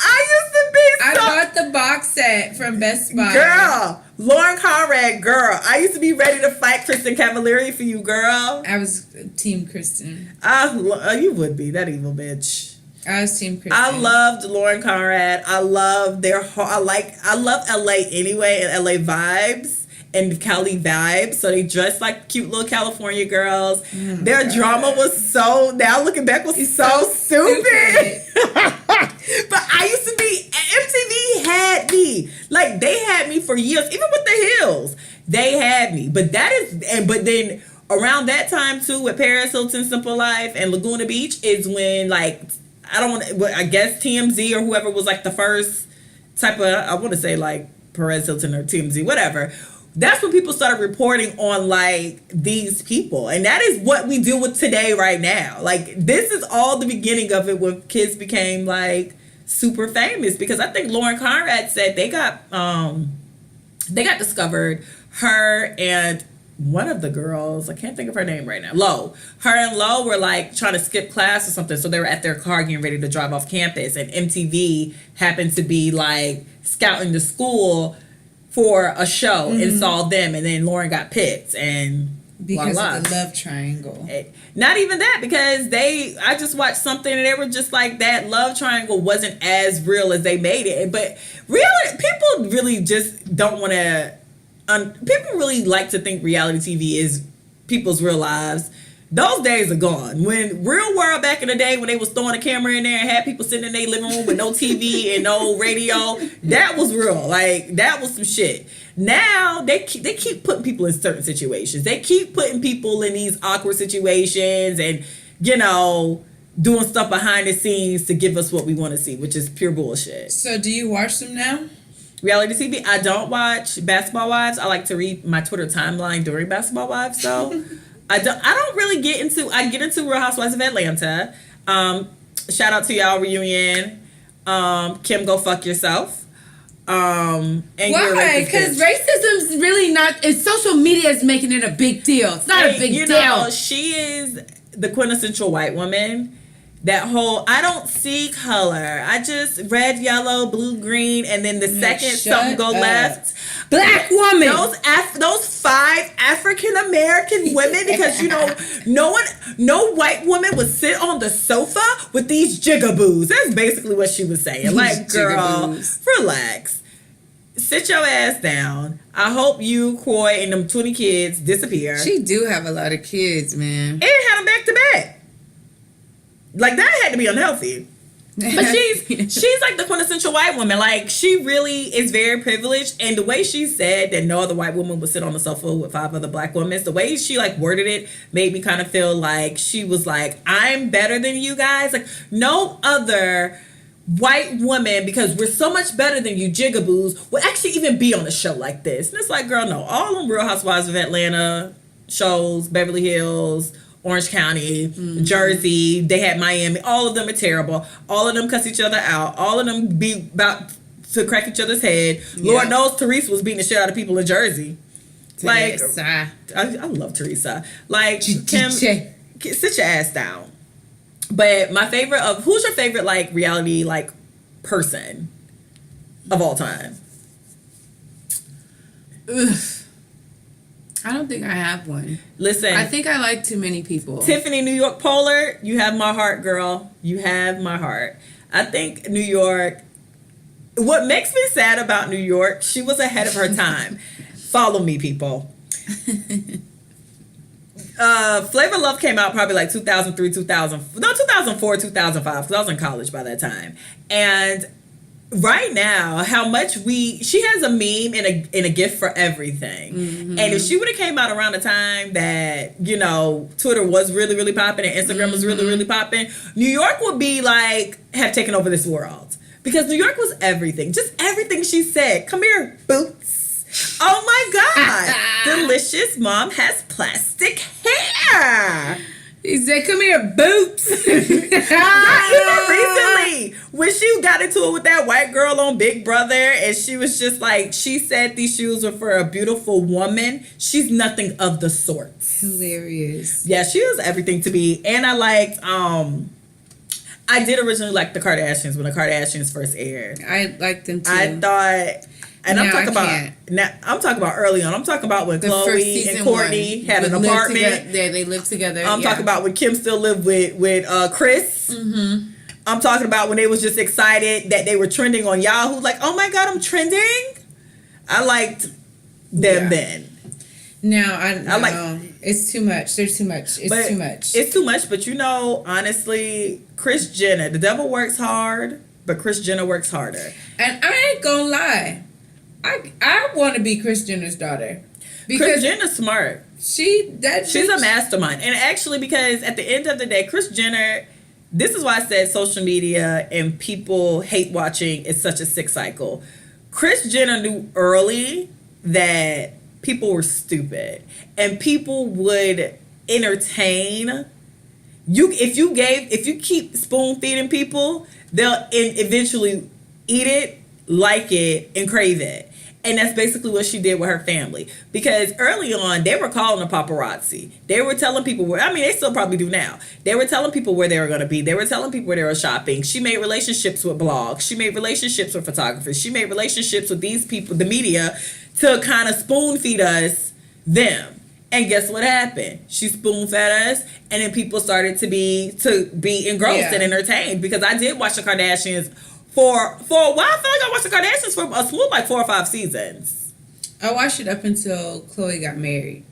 I used to be. I bought the box set from Best Buy. Girl, Lauren Conrad, girl. I used to be ready to fight Kristen Cavallari for you, girl. I was Team Kristen. You would be that evil bitch. I was Team Kristen. I loved Lauren Conrad. I love I love LA anyway, and LA vibes and Cali vibes. So they dressed like cute little California girls. Their drama was now looking back was so stupid. But I used to be, MTV had me. Like, they had me for years, even with the Hills. They had me. But then around that time too, with Paris Hilton, Simple Life, and Laguna Beach is when, like, I guess TMZ or whoever was like the first type of, I want to say like Perez Hilton or TMZ, whatever. That's when people started reporting on like these people. And that is what we deal with today right now. Like, this is all the beginning of it when kids became like super famous, because I think Lauren Conrad said they got discovered, her and one of the girls, I can't think of her name right now, her and Lo were like trying to skip class or something, so they were at their car getting ready to drive off campus, and MTV happened to be like scouting the school for a show and saw them, and then Lauren got picked, and because of the love triangle. Not even that, because I just watched something and they were just like, that love triangle wasn't as real as they made it. But really, people really just don't want to, people really like to think reality TV is people's real lives. Those days are gone. When Real World back in the day, when they was throwing a camera in there and had people sitting in their living room with no TV and no radio, that was real. Like, that was some shit. Now they keep putting people in certain situations. They keep putting people in these awkward situations, and doing stuff behind the scenes to give us what we want to see, which is pure bullshit. So do you watch them now? Reality TV. I don't watch Basketball Wives. I like to read my Twitter timeline during Basketball Wives, though. I don't really get into. I get into Real Housewives of Atlanta. Shout out to y'all reunion. Kim, go fuck yourself. And why? Because racism's really not. It's social media is making it a big deal. It's not a big deal. She is the quintessential white woman. That whole, I don't see color. I just red, yellow, blue, green, and then the second something go left. Black woman. Those 5 African American women, because no white woman would sit on the sofa with these jigaboos. That's basically what she was saying. Like, girl, relax. Sit your ass down. I hope you, Croy, and them 20 kids disappear. She do have a lot of kids, man. And had them back to back. Like, that had to be unhealthy. But she's like the quintessential white woman. Like, she really is very privileged. And the way she said that no other white woman would sit on the sofa with 5 other black women, the way she like worded it made me kind of feel like she was like, I'm better than you guys. Like, no other white woman, because we're so much better than you jigaboos, would actually even be on a show like this. And it's like, girl, no. All them Real Housewives of Atlanta shows, Beverly Hills, Orange County, Jersey, they had Miami, all of them are terrible. All of them cuss each other out. All of them be about to crack each other's head. Yeah. Lord knows Teresa was beating the shit out of people in Jersey. Teresa. Like, I love Teresa. Like, Kim, sit your ass down. But my favorite who's your favorite like reality like person of all time? Ugh. I don't think I have one. Listen. I think I like too many people. Tiffany New York Pollard, you have my heart, girl. You have my heart. I think New York, what makes me sad about New York, she was ahead of her time. Follow me, people. Flavor Love came out probably like 2004, 2005, because I was in college by that time. And right now, how much she has a meme and a gift for everything. Mm-hmm. And if she would have came out around the time that, Twitter was really, really popping and Instagram was really, really popping, New York would be like, have taken over this world. Because New York was everything. Just everything she said. Come here, boots. Oh my God. Delicious mom has plastic hair. He said, come here, boots. Not even recently. When she got into it with that white girl on Big Brother, and she was just like, she said these shoes were for a beautiful woman. She's nothing of the sort. Hilarious. Yeah, she was everything to me. And I liked, I did originally like the Kardashians when the Kardashians first aired. I liked them too. I thought... And I'm talking about early on. I'm talking about when Khloe and Kourtney had an apartment. They lived together. I'm talking about when Kim still lived with Chris. Mm-hmm. I'm talking about when they was just excited that they were trending on Yahoo. Like, oh my God, I'm trending. I liked them then. No, I like it's too much. There's too much. It's too much. It's too much. But honestly, Kris Jenner, the devil works hard, but Kris Jenner works harder. And I ain't gonna lie, I want to be Kris Jenner's daughter because Kris Jenner's smart. She's a mastermind. And actually, because at the end of the day, Kris Jenner, this is why I said social media and people hate watching is such a sick cycle. Kris Jenner knew early that people were stupid and people would entertain you. If you keep spoon feeding people, they'll eventually eat it, like it, and crave it. And that's basically what she did with her family. Because early on, they were calling the paparazzi. They were telling people they still probably do now. They were telling people where they were going to be. They were telling people where they were shopping. She made relationships with blogs. She made relationships with photographers. She made relationships with these people, the media, to kind of spoon feed us them. And guess what happened? She spoon fed us, and then people started to be engrossed and entertained. Because I did watch the Kardashians for a while. I feel like I watched the Kardashians for a smooth 4 or 5 seasons. I watched it up until Khloe got married.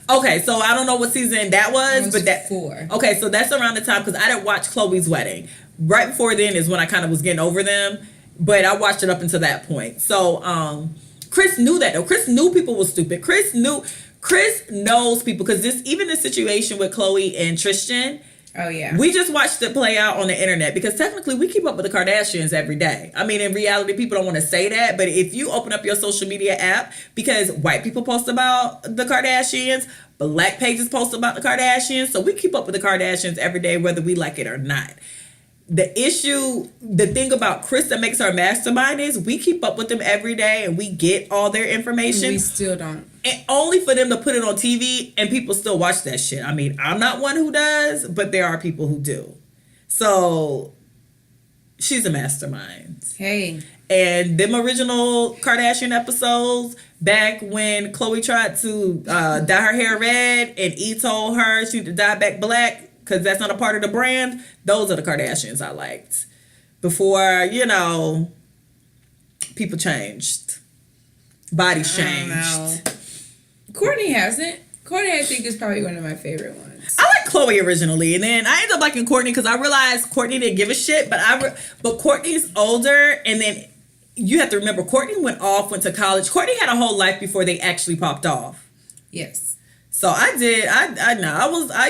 Okay, so I don't know what season that was, but that 4. Okay, so that's around the time because I didn't watch Khloe's wedding. Right before then is when I kind of was getting over them, but I watched it up until that point. So Kris knew that though. Kris knew people were stupid. Kris knows people because even the situation with Khloe and Tristan. Oh, yeah. We just watched it play out on the internet because technically we keep up with the Kardashians every day. I mean, in reality, people don't want to say that, but if you open up your social media app, because white people post about the Kardashians, black pages post about the Kardashians, so we keep up with the Kardashians every day, whether we like it or not. The thing about Kris that makes her mastermind is we keep up with them every day and we get all their information. We still don't. And only for them to put it on TV and people still watch that shit. I mean, I'm not one who does, but there are people who do. So she's a mastermind. Hey. And them original Kardashian episodes, back when Khloe tried to dye her hair red and E told her she need to dye back black because that's not a part of the brand, those are the Kardashians I liked. Before, people changed. Bodies changed. Kourtney hasn't. Kourtney, I think, is probably one of my favorite ones. I like Khloe originally, and then I ended up liking Kourtney because I realized Kourtney didn't give a shit, but Kourtney's older, and then you have to remember, Kourtney went to college. Kourtney had a whole life before they actually popped off. Yes. So I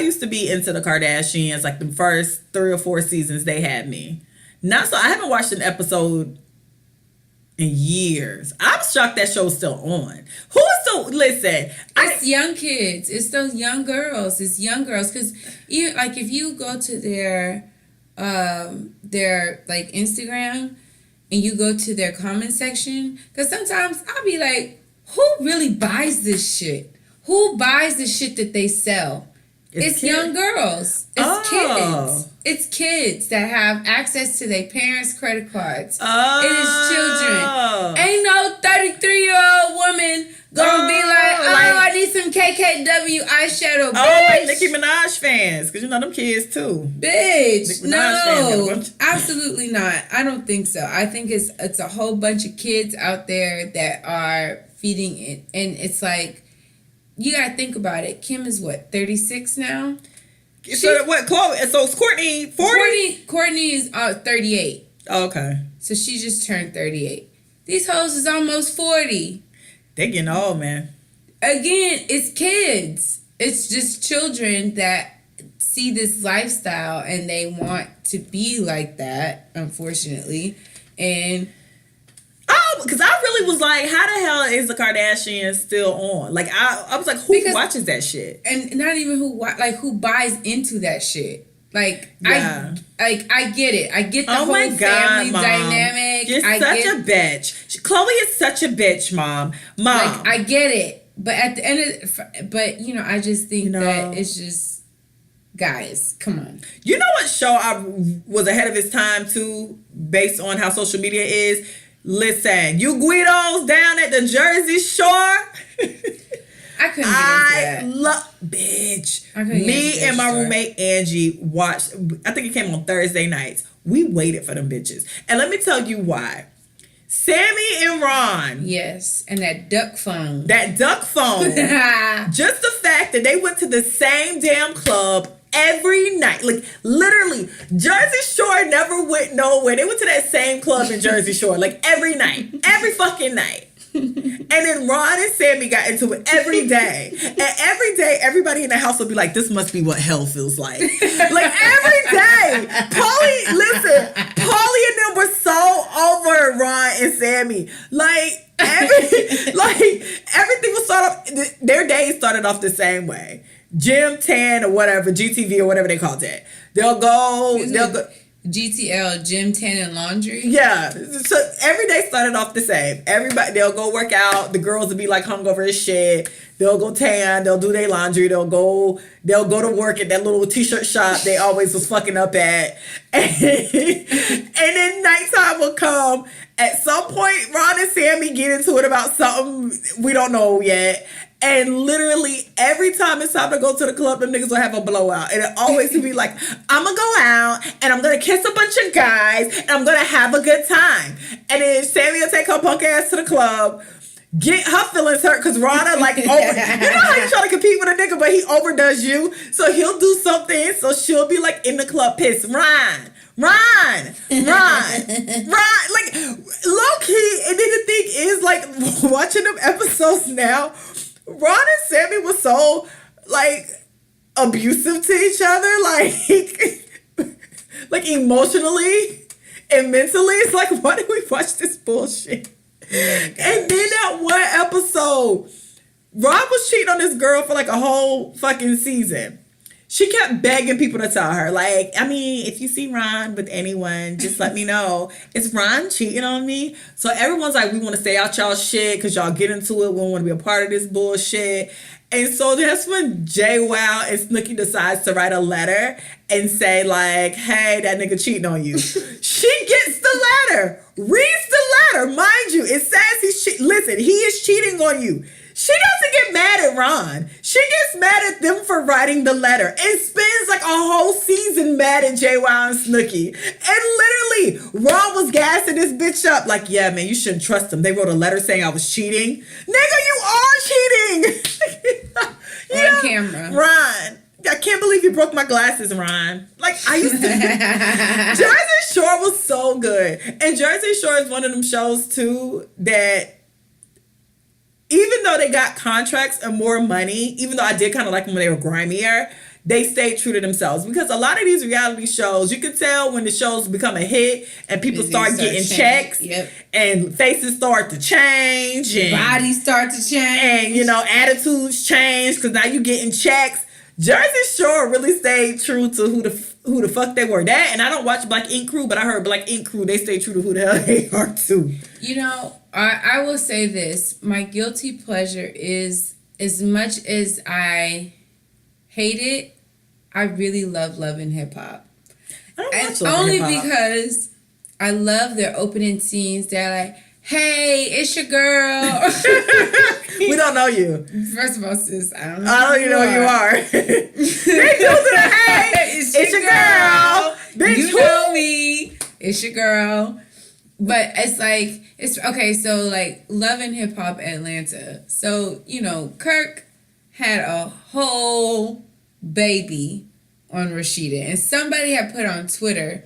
used to be into the Kardashians, like the first 3 or 4 seasons they had me. I haven't watched an episode in years. I'm shocked that show's still on. Listen? It's young kids. It's those young girls. It's young girls. Because if you go to their like Instagram and you go to their comment section, because sometimes I'll be like, who really buys this shit? Who buys the shit that they sell? It's young girls. It's kids. It's kids that have access to their parents' credit cards. It is children. Ain't no 33-year-old woman gonna be like, I need some KKW eyeshadow, bitch. Like Nicki Minaj fans, because them kids too. Bitch, no, absolutely not. I don't think so. I think it's a whole bunch of kids out there that are feeding it, and it's like, you gotta think about it. Kim is 36 now? So what, Khloe? So it's Kourtney 40? Kourtney is 38. Oh, okay. So she just turned 38. These hoes is almost 40. They getting old, man. Again, it's kids. It's just children that see this lifestyle and they want to be like that, unfortunately. And because I really was like, how the hell is the Kardashians still on? Like, I was like, who watches that shit? And not even who buys into that shit. Like, yeah. I get it. I get the whole family Mom. Dynamic. You're such a bitch. Khloe is such a bitch, Mom. Like, I get it. But at the end of I just think that it's just, guys, come on. You know what show I was ahead of its time too, based on how social media is? Listen, you Guidos down at the Jersey Shore. I couldn't get into that. Bitch. Me and my roommate Angie watched, I think it came on Thursday nights. We waited for them bitches. And let me tell you why. Sammy and Ron. Yes. And that duck phone. That duck phone. Just the fact that they went to the same damn club every night. Like, literally, Jersey Shore never went nowhere. They went to that same club in Jersey Shore, like, every night. Every fucking night. And then Ron and Sammy got into it every day. And every day, everybody in the house would be like, this must be what hell feels like. Like, every day. Paulie and them were so over Ron and Sammy. Like, everything was their days started off the same way. Gym, tan, or whatever, GTV or whatever they called it. They'll go. GTL, gym, tan, and laundry. Yeah. So every day started off the same. Everybody, they'll go work out. The girls will be like hungover as shit. They'll go tan. They'll do their laundry. They'll go to work at that little t-shirt shop they always was fucking up at. And then nighttime will come. At some point, Ron and Sammy get into it about something we don't know yet. And literally every time it's time to go to the club, them niggas will have a blowout. And it always will be like, I'm going to go out and I'm going to kiss a bunch of guys and I'm going to have a good time. And then Sammy will take her punk ass to the club, get her feelings hurt because Rana like you know how you try to compete with a nigga, but he overdoes you. So he'll do something. So she'll be like in the club pissed. Ron. Like, low key. And then the thing is, like, watching them episodes now, Ron and Sammy were so, like, abusive to each other, like emotionally and mentally. It's like, why did we watch this bullshit? Oh, and then that one episode, Ron was cheating on this girl for like a whole fucking season. She kept begging people to tell her, like, I mean, if you see Ron with anyone, just let me know. Is Ron cheating on me? So everyone's like, we want to stay out y'all shit because y'all get into it. We don't want to be a part of this bullshit. And so that's when JWoww and Snooki decides to write a letter and say, like, hey, that nigga cheating on you. She gets the letter, reads the letter. Mind you, it says listen, he is cheating on you. She doesn't get mad at Ron. She gets mad at them for writing the letter and spends like a whole season mad at JWoww and Snooki. And literally, Ron was gassing this bitch up like, yeah, man, you shouldn't trust them. They wrote a letter saying I was cheating. Nigga, you are cheating. On camera. Ron, I can't believe you broke my glasses, Ron. Like, I used to. Jersey Shore was so good. And Jersey Shore is one of them shows, too, that even though they got contracts and more money, even though I did kind of like them when they were grimier, they stayed true to themselves. Because a lot of these reality shows, you can tell when the shows become a hit and people start getting checks and faces start to change and bodies start to change and, you know, attitudes change because now you getting checks. Jersey Shore really stayed true to who the fuck they were. That, and I don't watch Black Ink Crew, but I heard Black Ink Crew, they stay true to who the hell they are too. You know, I will say this. My guilty pleasure is, as much as I hate it, I really love Love and Hip Hop. And only because I love their opening scenes. They're like, hey, it's your girl. We don't know you. First of all, sis, I don't even know who you are. They do the hey, it's your girl. Bitch, you know me. It's your girl. But it's like, it's okay, so like Love and Hip Hop Atlanta. So, you know, Kirk had a whole baby on Rashida. And somebody had put on Twitter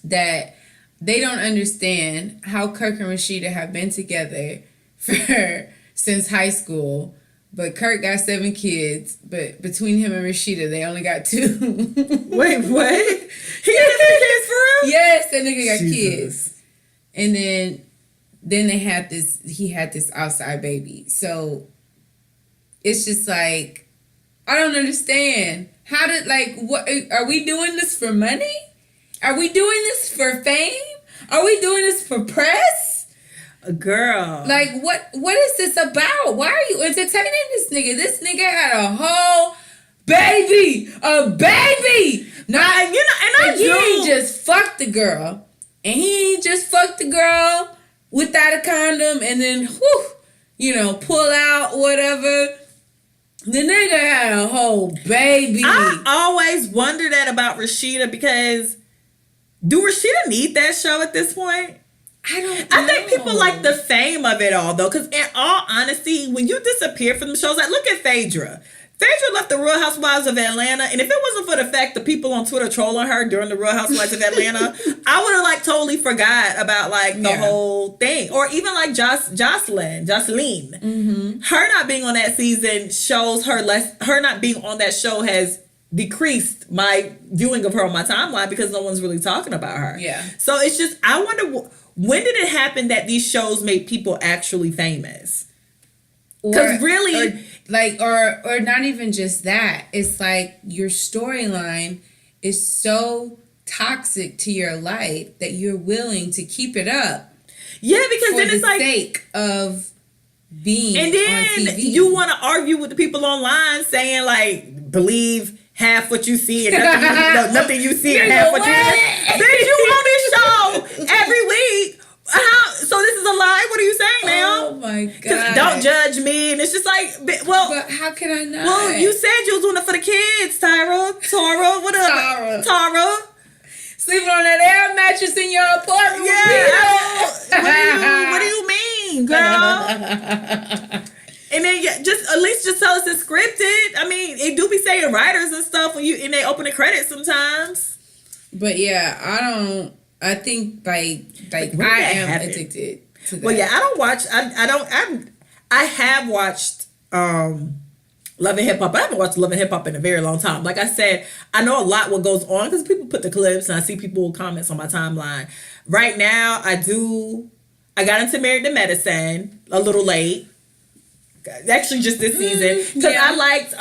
that they don't understand how Kirk and Rashida have been together since high school. But Kirk got 7 kids, but between him and Rashida, they only got 2. Wait, what? He got 3 kids for real? Yes, that nigga got kids. And then they had he had this outside baby. So it's just like, I don't understand. How did, like, what, are we doing this for money? Are we doing this for fame? Are we doing this for press? Girl. Like, what is this about? Why are you entertaining this nigga? This nigga had a whole baby. A baby. Not, you know, and I he ain't just fucked the girl. And he ain't just fucked the girl without a condom and then, whew, you know, pull out, whatever. The nigga had a whole baby. I always wonder that about Rashida because Do Rashida need that show at this point? I don't know. I think people like the fame of it all, though, because in all honesty, when you disappear from the shows, like, look at Phaedra. Phaedra left the Real Housewives of Atlanta, and if it wasn't for the fact the people on Twitter trolling her during the Real Housewives of Atlanta, I would have like totally forgot about like the whole thing. Or even like Jocelyn, her not being on that season shows her less. Her not being on that show has decreased my viewing of her on my timeline because no one's really talking about her. Yeah. So it's just, I wonder when did it happen that these shows made people actually famous? Because really, or not even just that. It's like your storyline is so toxic to your life that you're willing to keep it up. Yeah, because then it's like sake of being and then on TV. You want to argue with the people online saying like, believe half what you see and nothing you see and half what you see. Bitch, you on this show every week. So this is a lie? What are you saying now? Oh my God. Don't judge me. And it's just like, well. But how can I not? Well, you said you was doing it for the kids, Tara, what up? Tara. Sleeping on that air mattress in your apartment. Yeah. What do you mean, girl? And then just at least just tell us it's scripted. I mean, it do be saying writers and stuff when and they open the credits sometimes. But yeah, I think like I am addicted to that. Well, yeah, I don't watch. I have watched Love and Hip Hop. I haven't watched Love and Hip Hop in a very long time. Like I said, I know a lot what goes on because people put the clips and I see people comments on my timeline. Right now, I got into Married to Medicine a little late. Actually, just this season because I liked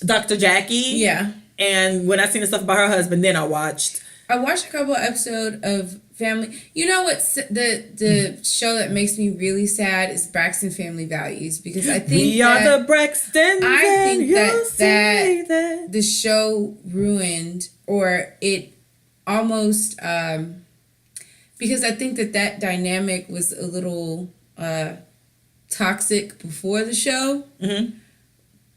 Dr. Jackie. Yeah. And when I seen the stuff about her husband, then I watched a couple episodes of Family. You know what? The show that makes me really sad is Braxton Family Values because I think we are the Braxtons. I think that the show ruined or it almost because I think that dynamic was a little toxic before the show. Mm-hmm.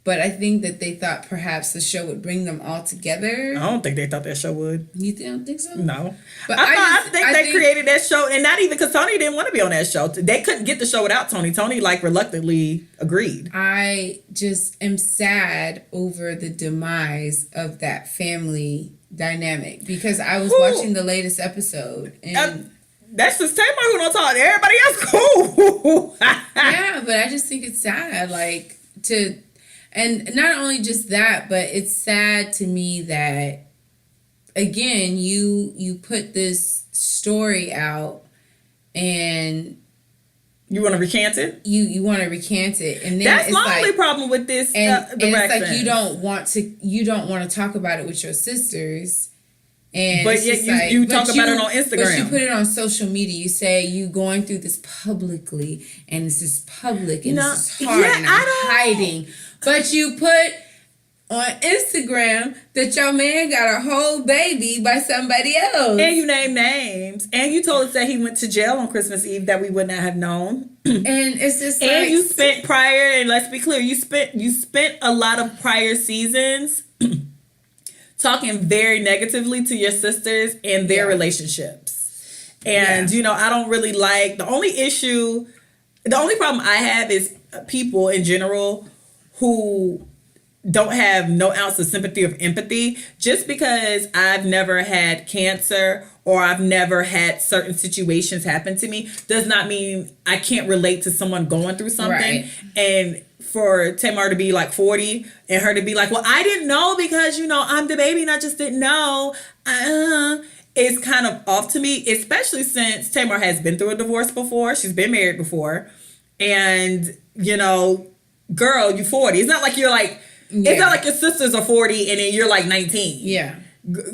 But I think that they thought perhaps the show would bring them all together. I don't think they thought that show would. You don't think so? No. But I think they created that show, and not even because Tony didn't want to be on that show. They couldn't get the show without Tony. Tony, like, reluctantly agreed. I just am sad over the demise of that family dynamic because I was watching the latest episode. And that's just Tamar who don't talk. Everybody else cool. Yeah, but I just think it's sad, and not only just that, but it's sad to me that, again, you put this story out and you want to recant it. You want to recant it, and then that's my only problem with this. And it's like you don't want to talk about it with your sisters. And but yet you talk about it on Instagram. But you put it on social media. You say you going through this publicly, and this is public, and this is hard, and I'm hiding. But you put on Instagram that your man got a whole baby by somebody else. And you named names. And you told us that he went to jail on Christmas Eve that we would not have known. And it's just and you spent prior, and let's be clear, you spent a lot of prior seasons talking very negatively to your sisters and their relationships. And, I don't really like, the only problem I have is people in general who don't have no ounce of sympathy or empathy. Just because I've never had cancer or I've never had certain situations happen to me does not mean I can't relate to someone going through something. Right. And for Tamar to be like 40 and her to be like, well, I didn't know because, I'm the baby and I just didn't know. It's kind of off to me, especially since Tamar has been through a divorce before. She's been married before. And, girl, you 40. It's not like you're like, it's not like your sisters are 40 and then you're like 19. Yeah.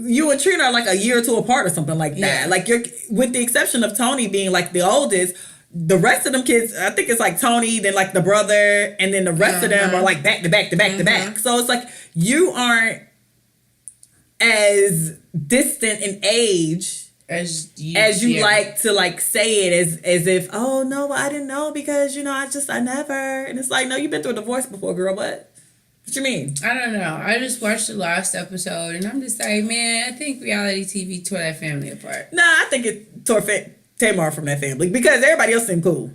You and Trina are like a year or two apart or something like that. Yeah. Like you're, with the exception of Tony being like the oldest, the rest of them kids, I think it's like Tony, then like the brother, and then the rest of them are like back to back to back to back. So it's like you aren't as distant in age as you like to like say it as if, oh no, I didn't know because I never. And it's like, no, you've been through a divorce before, girl. What? What you mean? I don't know. I just watched the last episode, and I'm just like, man, I think reality TV tore that family apart. Nah, I think it tore Tamar from that family because everybody else seemed cool.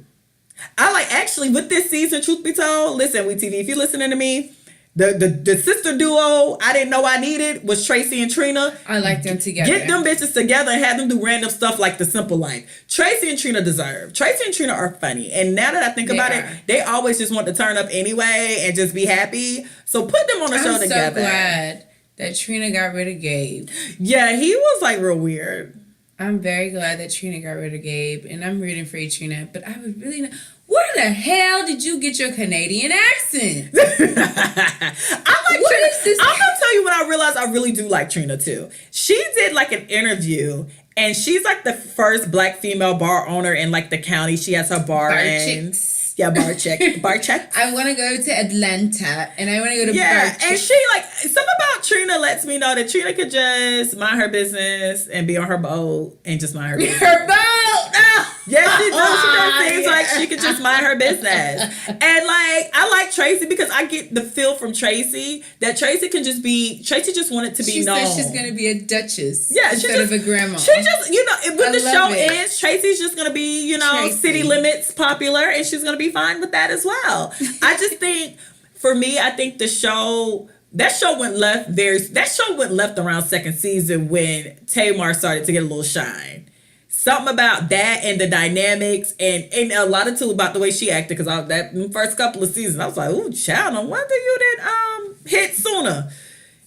I like, actually, with this season, truth be told, listen, WeTV, if you're listening to me, the sister duo I didn't know I needed was Tracy and Trina. I like them together. Get them bitches together and have them do random stuff like The Simple Life. Tracy and Trina deserve. Tracy and Trina are funny. And now that I think about it, they always just want to turn up anyway and just be happy. So put them on the show together. I'm so glad that Trina got rid of Gabe. Yeah, he was like real weird. I'm very glad that Trina got rid of Gabe, and I'm rooting for Trina. But I would really not. Where the hell did you get your Canadian accent? I like what Trina. is this? I'm gonna tell you what I realized. I really do like Trina too. She did like an interview, and she's like the first Black female bar owner in like the county. She has her bar in. Yeah, bar check. Bar check. I want to go to Atlanta, and I want to go to yeah, bar check. and she like something about Trina lets me know that Trina could just mind her business and be on her boat and just mind her business. Her boat. No. Yes, she does. She does things like she could just mind her business. And like I like Tracy because I get the feel from Tracy that Tracy can just be. Tracy just wanted to be she known. She said she's gonna be a duchess. Yeah, instead of a grandma. She just, you know, when the show ends, Tracy's just gonna be, you know, Tracy. City Limits popular, and she's gonna be fine with that as well. I just think, for me, I think that show went left around second season when Tamar started to get a little shine. Something about that and the dynamics and a lot of too about the way she acted, because that first couple of seasons I was like, ooh, child, no wonder you didn't hit sooner.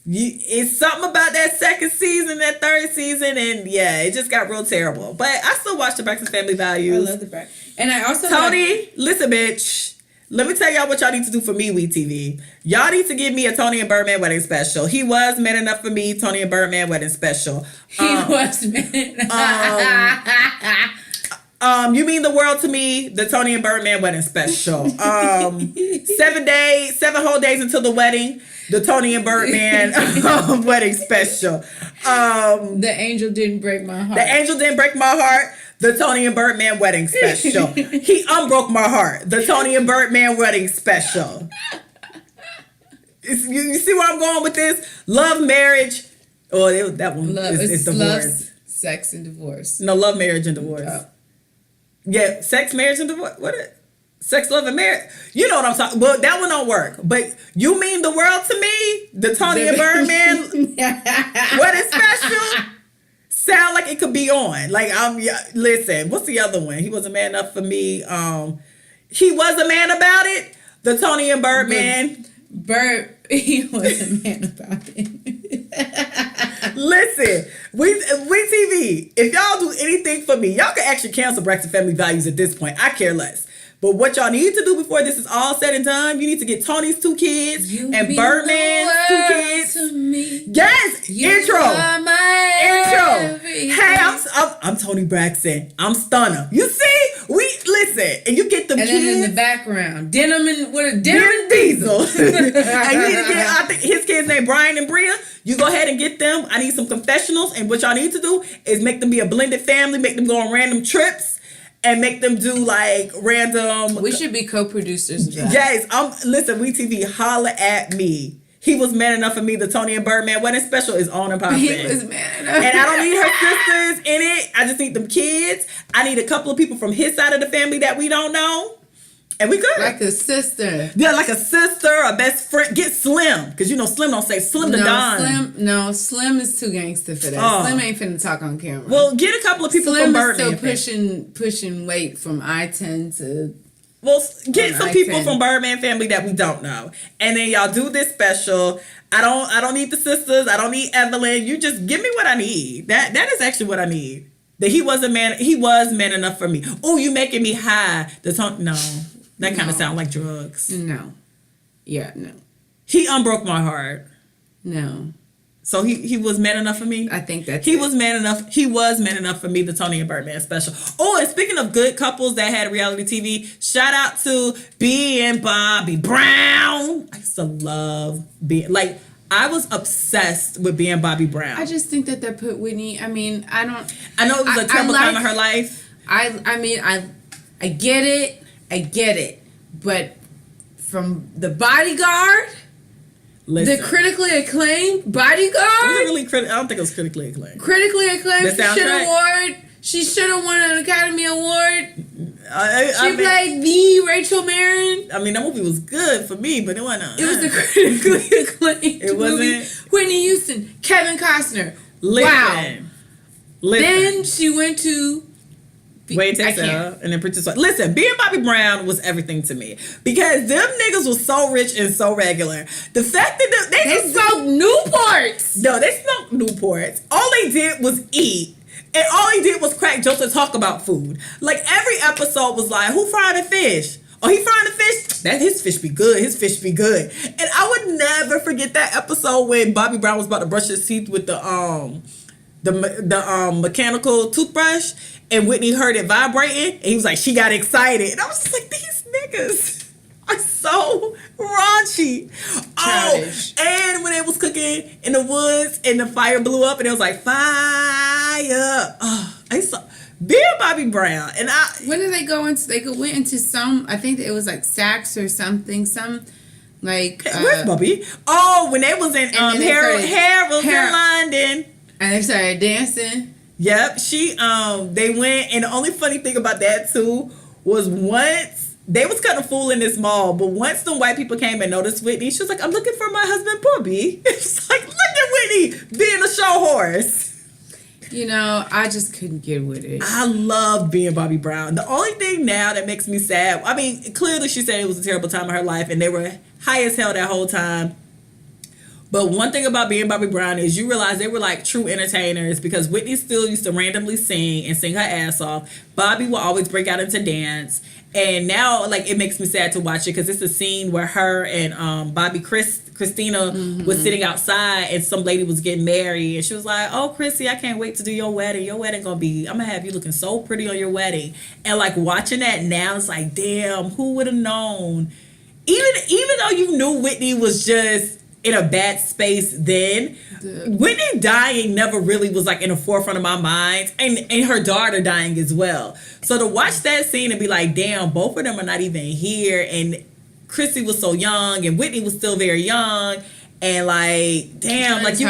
It's something about that second season, that third season, and yeah, it just got real terrible. But I still watch The Breakfast Family Values. I love The Breakfast. And I also Tony, listen, bitch. Let me tell y'all what y'all need to do for me, WeTV. Y'all need to give me a Tony and Birdman wedding special. He was man enough for me, Tony and Birdman wedding special. He was man. You Mean the World to Me, the Tony and Birdman wedding special. 7 whole days until the wedding, the Tony and Birdman wedding special. The Angel Didn't Break My Heart. The Angel Didn't Break My Heart, the Tony and Birdman wedding special. He unbroke my heart, the Tony and Birdman wedding special. You see where I'm going with this? Love, Marriage. Oh, that one is divorce. Love, Sex, and Divorce. No, Love, Marriage, and Divorce. Oh. Yeah, Sex, Marriage, and Divorce. Sex, Love, and Marriage. You know what I'm talking. Well, that one don't work. But You Mean the World to Me, the Tony and Birdman wedding special. Sound like it could be on. Like listen, what's the other one? He was a man enough for me. He was a man about it. The Tony and Birdman. He was a man about it. Listen, we TV. If y'all do anything for me, y'all can actually cancel Breakfast Family Values at this point. I care less. But what y'all need to do before this is all said and done, you need to get Tony's 2 kids and Birdman's 2 kids. Yes, intro. Hey, I'm Tony Braxton. I'm Stunner. You see, listen, and you get them and kids. then in the background, Denim and Diesel. And you need to get, I think his kids named Brian and Bria. You go ahead and get them. I need some confessionals, and what y'all need to do is make them be a blended family, make them go on random trips. And make them do like random. We should be co-producers of that. Yes, listen, WeTV, holla at me. He was man enough for me. The Tony and Birdman wedding special is on and popping. He was man enough. And I don't need her sisters in it. I just need them kids. I need a couple of people from his side of the family that we don't know. And we good. Like a sister. Yeah, like a sister, a best friend. Get Slim. Because you know Slim don't say Slim to Don. Slim is too gangster for that. Slim ain't finna talk on camera. Well, get a couple of people Slim from Birdman. Slim is still pushing weight from I-10 to... Well, get some people from Birdman family that we don't know. And then y'all do this special. I don't need the sisters. I don't need Evelyn. You just give me what I need. That is actually what I need. That he was man enough for me. Oh, you making me high. No. That kind of sound like drugs. No. Yeah, no. He unbroke my heart. No. So he was man enough for me? I think that's He was man enough for me, the Tony and Birdman special. Oh, and speaking of good couples that had reality TV, shout out to B and Bobby Brown. I used to love I was obsessed with B and Bobby Brown. I just think that put Whitney, I know it was a terrible time of her life. I get it, but from The Bodyguard Listen. The critically acclaimed Bodyguard. Was it really I don't think it was critically acclaimed. Critically acclaimed. The soundtrack? She should have won an Academy Award. I mean, played the Rachel Marron. I mean, that movie was good for me, but it wasn't. It was the critically acclaimed It wasn't. movie. Whitney Houston, Kevin Costner. Listen. Wow. Listen. Then she went to Wait, Texel, and then Princess. Listen, being Bobby Brown was everything to me because them niggas was so rich and so regular. The fact that they smoked Newports. No, they smoked Newports. All they did was eat. And all he did was crack jokes and talk about food. Like, every episode was like, who fried the fish? Oh, he frying the fish? That his fish be good. His fish be good. And I would never forget that episode when Bobby Brown was about to brush his teeth with the mechanical toothbrush, and Whitney heard it vibrating, and he was like, she got excited. And I was just like, these niggas are so raunchy. Childish. Oh, and when they was cooking in the woods and the fire blew up and it was like, fire. Oh, I saw being Bobby Brown. And when did they go into? They went into some, I think it was like Saks or something. Some like where's Bobby? Oh, when they was in Harold's in London. And they started dancing. Yep, they went, and the only funny thing about that too was once they was kind of fooling this mall, but once the white people came and noticed Whitney, she was like, I'm looking for my husband Bobby. It's like, look at Whitney being a show horse. You know, I just couldn't get with it. I love being Bobby Brown. The only thing now that makes me sad, I mean, clearly she said it was a terrible time in her life, and they were high as hell that whole time. But one thing about being Bobby Brown is you realize they were like true entertainers because Whitney still used to randomly sing and sing her ass off. Bobby will always break out into dance. And now, like, it makes me sad to watch it because it's a scene where her and Christina was sitting outside and some lady was getting married. And she was like, oh, Chrissy, I can't wait to do your wedding. Your wedding I'm going to have you looking so pretty on your wedding. And, like, watching that now, it's like, damn, who would have known? Even though you knew Whitney was just in a bad space then, Whitney dying never really was like in the forefront of my mind, and her daughter dying as well. So to watch that scene and be like, damn, both of them are not even here, and Chrissy was so young and Whitney was still very young, and like, damn, like you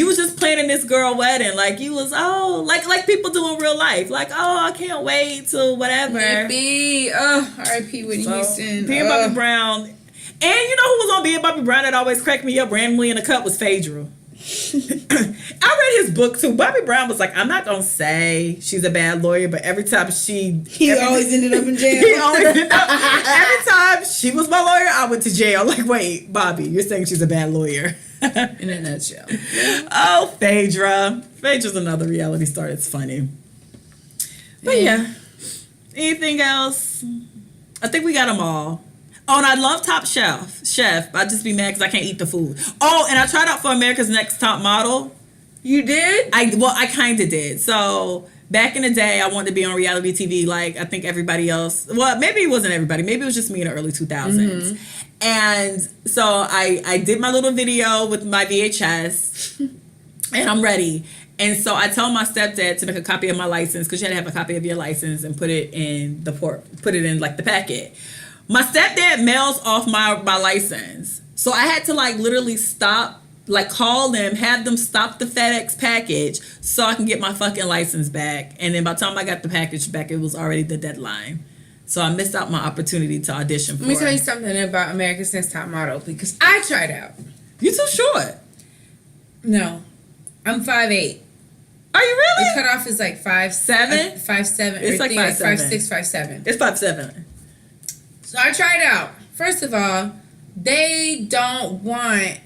was just planning this girl wedding, like you was like people do in real life, like, oh, I can't wait till whatever. R.I.P. Whitney Houston. Being Bobby Brown. And you know who was on Being Bobby Brown that always cracked me up randomly in the cut was Phaedra. I read his book too. Bobby Brown was like, I'm not gonna say she's a bad lawyer, but every time he always ended up in jail. Every time she was my lawyer, I went to jail. Like, wait, Bobby, you're saying she's a bad lawyer. In a nutshell. Oh, Phaedra. Phaedra's another reality star that's funny. But yeah. Anything else? I think we got them all. Oh, and I love Top Chef. I just be mad because I can't eat the food. Oh, and I tried out for America's Next Top Model. You did? I kind of did. So back in the day, I wanted to be on reality TV like I think everybody else. Well, maybe it wasn't everybody. Maybe it was just me in the early 2000s. Mm-hmm. And so I did my little video with my VHS, and I'm ready. And so I told my stepdad to make a copy of my license because you had to have a copy of your license and put it in like the packet. My stepdad mails off my license. So I had to like literally stop, like call them, have them stop the FedEx package so I can get my fucking license back. And then by the time I got the package back, it was already the deadline. So I missed out my opportunity to audition for it. Let me tell you something about America's Next Top Model because I tried out. You too short. No. I'm 5'8". Are you really? The cutoff is like 5'7". 5'7". It's like 5'7". 5'6", 5'7". It's 5'7". So I tried out. First of all, they don't want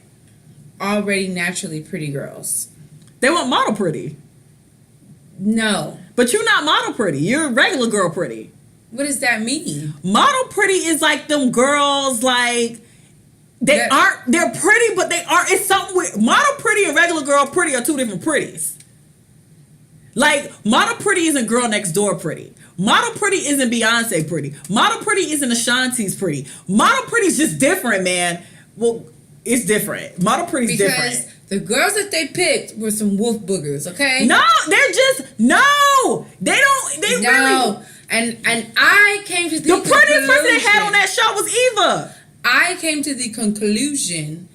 already naturally pretty girls. They want model pretty. No. But you're not model pretty. You're regular girl pretty. What does that mean? Model pretty is like them girls like they're pretty, but they aren't. It's something with model pretty and regular girl pretty are two different pretties. Like model pretty isn't girl next door pretty. Model pretty isn't Beyonce pretty. Model pretty isn't Ashanti's pretty. Model pretty is just different, man. Well, it's different. Model pretty's different. Because the girls that they picked were some wolf boogers, okay? No, they're just They really. And I came to the prettiest person they had on that show was Eva. I came to the conclusion,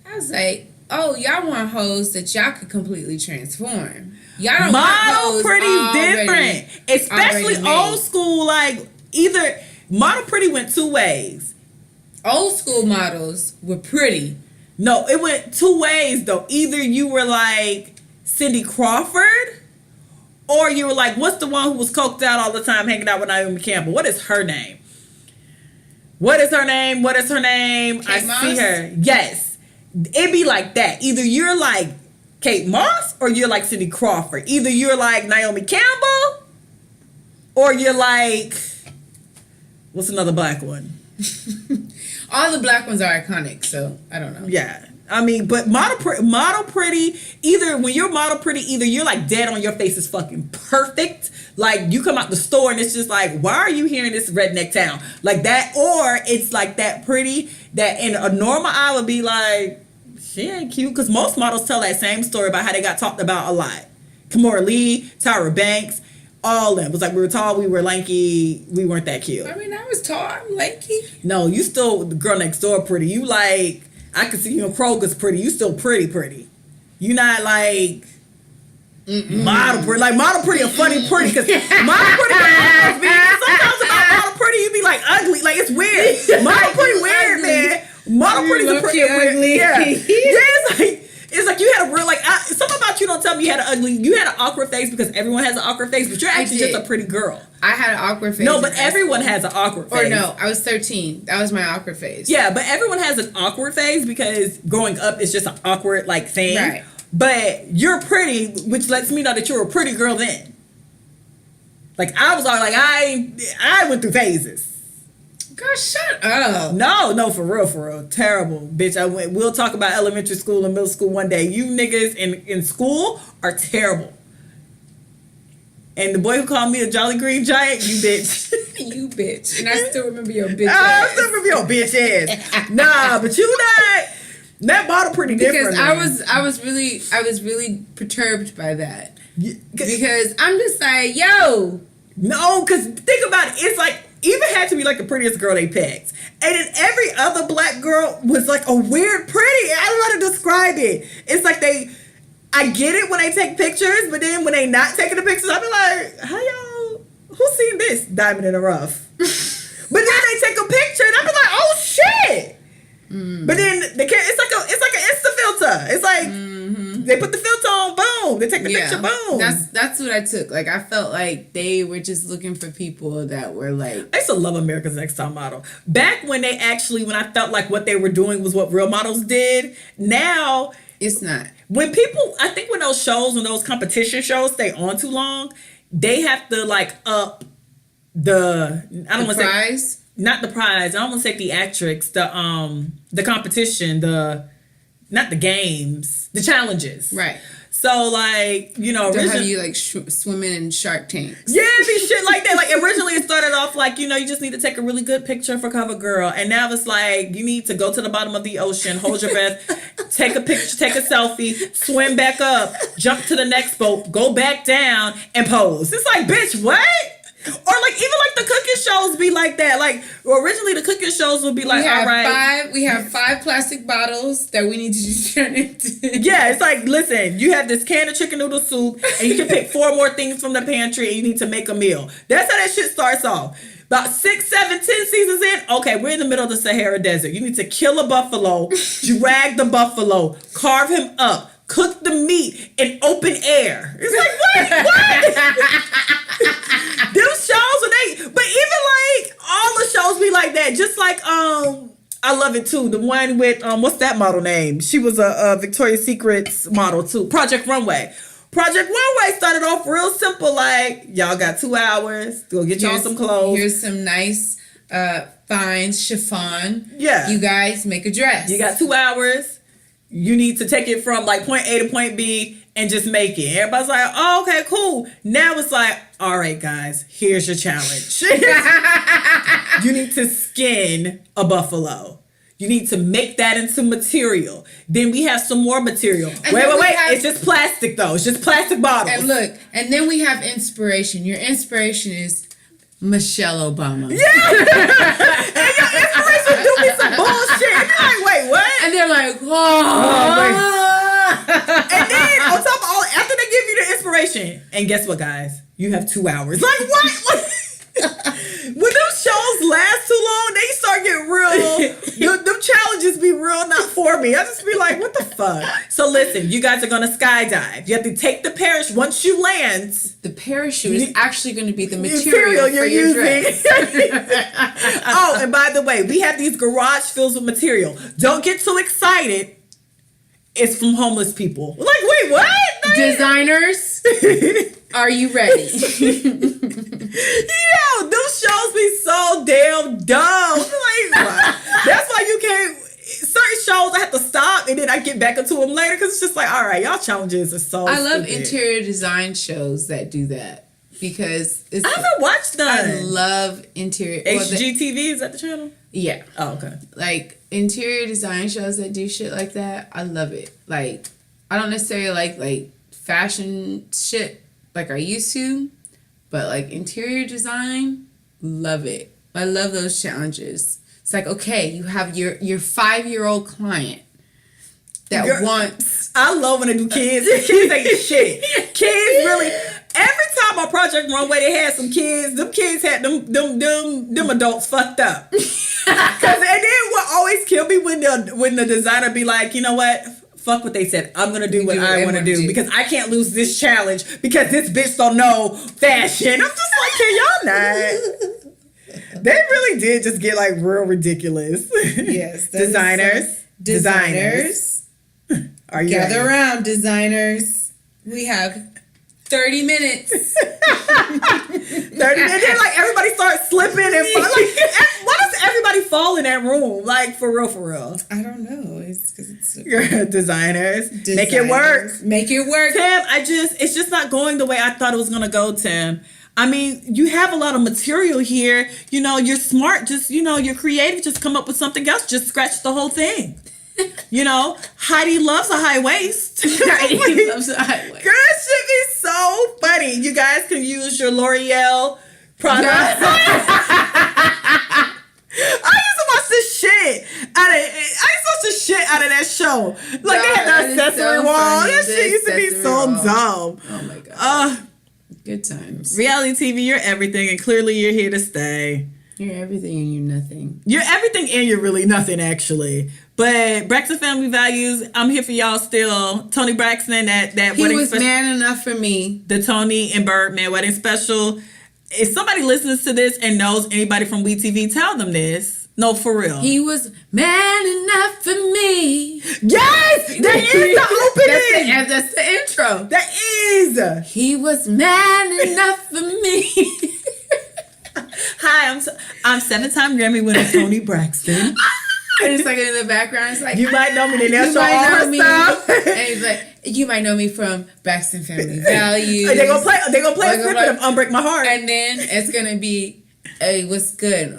I was like, oh, y'all want hoes that y'all could completely transform. Y'all don't want Model hoes pretty's different. Especially old school, like either model pretty went two ways. Old school models were pretty. No, it went two ways though. Either you were like Cindy Crawford, or you were like, what's the one who was coked out all the time hanging out with Naomi Campbell? What is her name? What is her name? Kate I Moss? see her. Yes. It'd be like that. Either you're like Kate Moss or you're like Cindy Crawford. Either you're like Naomi Campbell or you're like, what's another black one? All the black ones are iconic, so I don't know. Yeah. I mean, but model pretty, either when you're model pretty, either you're like dead on your face is fucking perfect. Like you come out the store and it's just like, why are you here in this redneck town? Like that, or it's like that pretty that in a normal eye would be like, she ain't cute. Because most models tell that same story about how they got talked about a lot. Kimora Lee, Tyra Banks, all them. It was like we were tall, we were lanky, we weren't that cute. I mean, I was tall, I'm lanky. No, you still the girl next door pretty. You like, I could see you in Kroger's pretty. You still pretty. You not like model pretty. Like model pretty or funny pretty. Because model pretty sometimes about model pretty you be like ugly. Like it's weird. Model pretty weird, man. Model pretty's a pretty ugly. Yeah. It's like you had a real something about you don't tell me you had you had an awkward face because everyone has an awkward face, but you're actually just a pretty girl. I had an awkward face. No, but everyone has an awkward face. Or no, I was 13. That was my awkward face. Yeah, but everyone has an awkward phase because growing up is just an awkward thing. Right. But you're pretty, which lets me know that you're a pretty girl then. Like I was all like I went through phases. Girl, shut up. No, for real. Terrible. Bitch, we'll talk about elementary school and middle school one day. You niggas in school are terrible. And the boy who called me a Jolly Green Giant, you bitch. You bitch. And I still remember your bitch I ass. still remember your bitch ass. Nah, but you not. That bottle pretty different. Because I was really perturbed by that. Because I'm just like, yo. No, because think about it. It's like, Eva had to be like the prettiest girl they picked. And then every other black girl was like a weird pretty. I don't know how to describe it. It's like I get it when they take pictures, but then when they not taking the pictures, I be like, how y'all, who's seen this diamond in the rough? But then they take a picture and I be like, oh shit. But then it's like an Insta filter. It's like they put the filter on, boom. They take the picture, boom. That's what I took. Like I felt like they were just looking for people that were like. I used to love America's Next Top Model. Back when when I felt like what they were doing was what real models did. Now it's not. When people, I think when those competition shows stay on too long, they have to up the prize. Not the prize. I don't want to say theatrics. The competition. Not the games. The challenges. Right. So they'll have you swimming in Shark Tanks. Yeah, be shit like that. Like originally it started off you just need to take a really good picture for cover girl, and now it's like you need to go to the bottom of the ocean, hold your breath, take a picture, take a selfie, swim back up, jump to the next boat, go back down, and pose. It's like, bitch, what? Or even the cooking shows be like that. Originally the cooking shows would be all right. We have 5 plastic bottles that we need to turn into. Yeah, it's like, listen, you have this can of chicken noodle soup and you can pick 4 more things from the pantry and you need to make a meal. That's how that shit starts off. About 6, 7, 10 seasons in, okay, we're in the middle of the Sahara Desert. You need to kill a buffalo, drag the buffalo, carve him up, cook the meat in open air. It's like, what? Them shows but even all the shows be like that. Just I love it too. The one with what's that model name? She was a Victoria's Secret's model too. Project Runway. Project Runway started off real simple. Y'all got 2 hours. Go get y'all some clothes. Here's some nice fine chiffon. Yeah. You guys make a dress. You got 2 hours. You need to take it from point A to point B and just make it. Everybody's like, oh, okay, cool. Now it's like, all right, guys, here's your challenge. You need to skin a buffalo. You need to make that into material. Then we have some more material. Wait. It's just plastic, though. It's just plastic bottles. And look, and then we have inspiration. Your inspiration is Michelle Obama. Yeah. And your inspiration do me so bullshit. And you're like, wait, what? And they're like, oh. And then on top of all, after they give you the inspiration, and guess what, guys? You have 2 hours. Like what? When those shows last too long, they start getting real. Them challenges be real not for me. I just be like, what the fuck? So listen, you guys are gonna skydive. You have to take the parachute. Once you land, the parachute is actually going to be the material you're for your using. dress. Oh, and by the way, we have these garage fills with material. Don't get too excited. It's from homeless people. Like, wait, what? Designers, are you ready? Yo, those shows be so damn dumb. Like, that's why you can't. Certain shows I have to stop and then I get back into them later because it's just like, all right, y'all challenges are so. I love stupid. interior design shows that do that because it's. I haven't watched none. I love interior. HGTV, is that the channel? Yeah. Oh, okay. Like interior design shows that do shit like that. I love it. Like I don't necessarily like fashion shit like I used to, but like interior design, love it. I love those challenges. It's like, okay, you have your 5-year-old client that wants. I love when they do kids. Kids ain't shit. Kids really. Every time on Project Runway they had some kids. Them kids had them adults fucked up. Cause and then what always killed me when the designer be like, you know what? Fuck what they said. I'm gonna do what I want to do because I can't lose this challenge because this bitch don't know fashion. I'm just like, can y'all not? They really did just get like real ridiculous. Yes. Designers. Are you Gather ready? around, designers. We have 30 minutes. 30 minutes. Then like everybody starts slipping and fall. Like, why does everybody fall in that room? Like for real. I don't know. It's because it's Designers. Make it work. Make it work. Tim, it's just not going the way I thought it was gonna go, Tim. I mean, you have a lot of material here. You know, you're smart. Just, you know, you're creative. Just come up with something else. Just scratch the whole thing. You know, Heidi loves a high waist. Heidi loves a high waist. Girl, that shit be so funny. You guys can use your L'Oreal product. I used to watch this shit out of that show. Like they had the accessory wall. That shit used to be so dumb. Oh my god. Good times. Reality TV, you're everything, and clearly you're here to stay. You're everything and you're nothing. You're everything and you're really nothing, actually. But Braxton Family Values, I'm here for y'all still. Tony Braxton, that he wedding was special. man enough for me. The Tony and Birdman wedding special. If somebody listens to this and knows anybody from WeTV, tell them this. No, for real. He was man enough for me. Yes! That is the opening! That's the intro. That is! He was man enough for me. Hi, I'm 7-time Grammy winner Tony Braxton. And it's like in the background, it's like, You might know me, then they'll you show all might know her me. stuff. And he's like, you might know me from Braxton Family Values. They gonna play a snippet of Unbreak My Heart. And then it's gonna be, hey, what's good?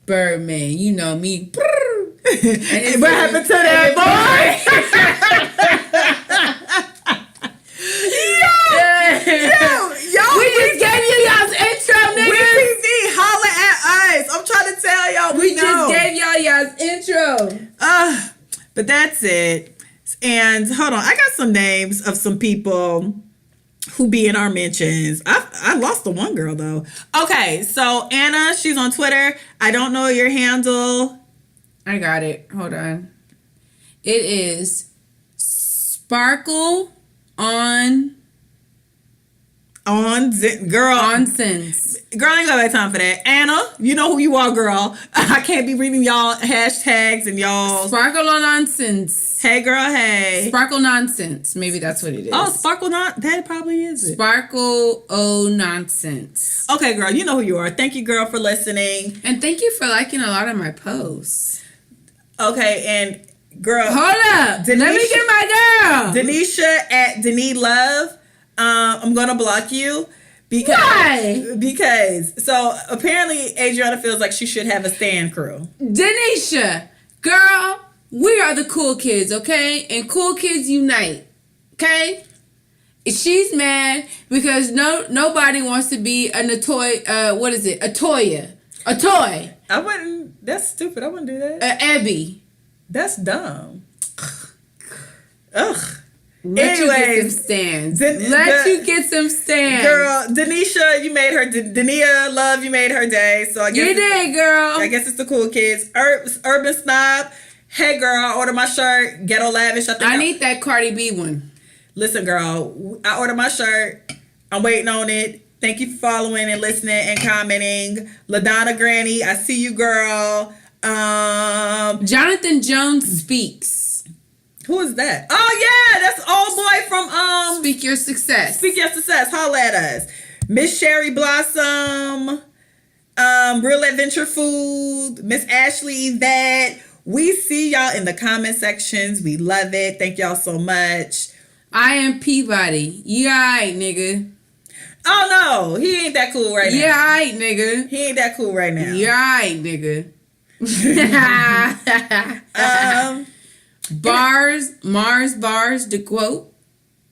Birdman, you know me. And What happened to that boy? Yo, we just gave you y'all's intro, niggas. WeTV, holla at us. I'm trying to tell y'all, We just gave y'all's intro. But that's it. And hold on, I got some names of some people who be in our mentions. I lost the one girl though. Okay, so Anna, she's on Twitter. I don't know your handle. I got it. Hold on. It is Sparkle on girl. Nonsense. Girl, I ain't got time for that. Anna, you know who you are, girl. I can't be reading y'all hashtags and y'all. Sparkle on Nonsense. Hey, girl, hey. Sparkle Nonsense. Maybe that's what it is. Oh, Sparkle not. That probably is it. Sparkle O Nonsense. Okay, girl, you know who you are. Thank you, girl, for listening. And thank you for liking a lot of my posts. Okay, and girl. Hold up. Let me get my girl. Denisha at Denise Love. I'm gonna block you because Why? Because so apparently Adrianna feels like she should have a stand crew. Denisha, girl, we are the cool kids, okay? And cool kids unite, okay? She's mad because nobody wants to be a toy. What is it? A toy. I wouldn't. That's stupid. I wouldn't do that. Abby. That's dumb. Ugh. Let you get some stands. Let you get some stands. Girl, Denisha, you made her, Dania, love, you made her day. So I guess you did, girl. I guess it's the cool kids. Urban Snob, hey girl, I ordered my shirt. Ghetto Lavish. I need that Cardi B one. Listen, girl, I ordered my shirt. I'm waiting on it. Thank you for following and listening and commenting. LaDonna Granny, I see you, girl. Jonathan Jones Speaks. Who is that? Oh yeah, that's old boy from Speak Your Success. Speak Your Success. Holla at us. Miss Sherry Blossom, Real Adventure Food, Miss Ashley Yvette. We see y'all in the comment sections. We love it. Thank y'all so much. I am Peabody. You alright, nigga. Oh no, he ain't that cool right now. Yeah, alright, nigga. He ain't that cool right now. You alright, nigga. Mars Bars the quote.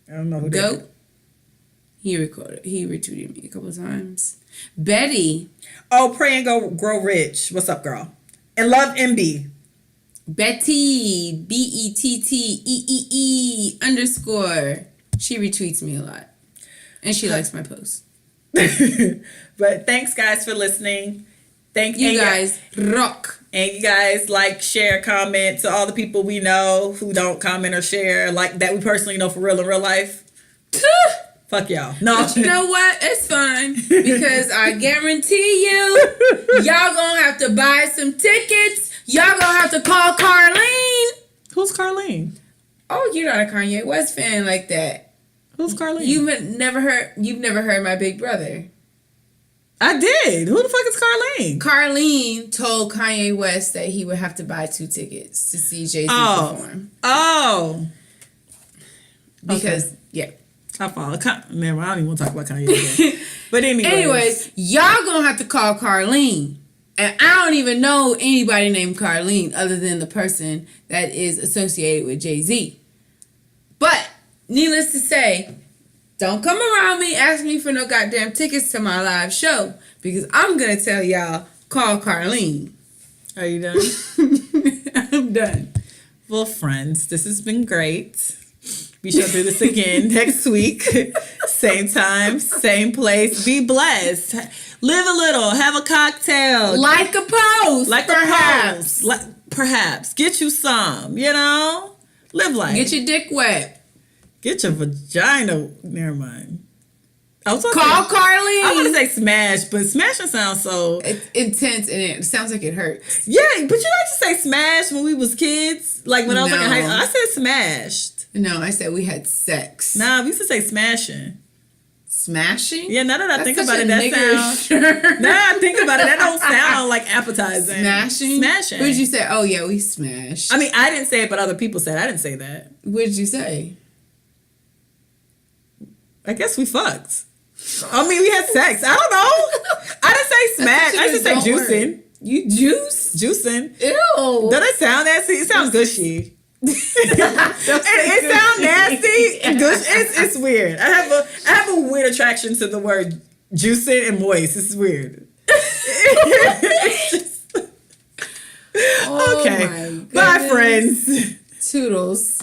I don't know who that Goat. is. He retweeted me a couple of times. Betty. Oh, pray and go grow rich. What's up, girl? And love MB. Betty BETTEEE _ She retweets me a lot. And she likes my posts. But thanks guys for listening. Thank You guys rock. And you guys like, share, comment to all the people we know who don't comment or share, like that we personally know for real in real life. Fuck y'all. No. But you know what? It's fine. Because I guarantee you, y'all gonna have to buy some tickets. Y'all gonna have to call Carlene. Who's Carlene? Oh, you're not a Kanye West fan like that. Who's Carlene? You've never heard my big brother. I did. Who the fuck is Carlene? Carlene told Kanye West that he would have to buy 2 tickets to see Jay-Z perform. Oh. Because, yeah. I follow. Never. I don't even want to talk about Kanye again. But anyways, y'all gonna have to call Carlene. And I don't even know anybody named Carlene other than the person that is associated with Jay-Z. But, needless to say, don't come around me asking me for no goddamn tickets to my live show. Because I'm going to tell y'all, call Carlene. Are you done? I'm done. Well, friends, this has been great. We shall do this again next week. Same time, same place. Be blessed. Live a little. Have a cocktail. Like a post. Like perhaps. a post. Perhaps. Get you some, you know? Live life. Get your dick wet. Get your vagina. Never mind. Call Carlene. I want to say smash, but smashing sounds so... It's intense and it sounds like it hurts. Yeah, but you like to say smash when we was kids? Like when I was like in high school. I said smashed. No, I said we had sex. Nah, we used to say smashing. Smashing? Yeah, now that I think about it, that sounds... sounds... Now that I think about it, that don't sound like appetizing. Smashing? Smashing. What did you say? Oh, yeah, we smashed. I mean, I didn't say it, but other people said it. I didn't say that. What did you say? I guess we fucked. I mean, we had sex. I don't know. I didn't say smash. I just say juicing. You juice? Juicing. Ew. Does it sound nasty? It sounds gushy. it sounds nasty and gush. It's weird. I have a weird attraction to the word juicing and moist. It's weird. It's just... Oh okay. Bye, friends. Toodles.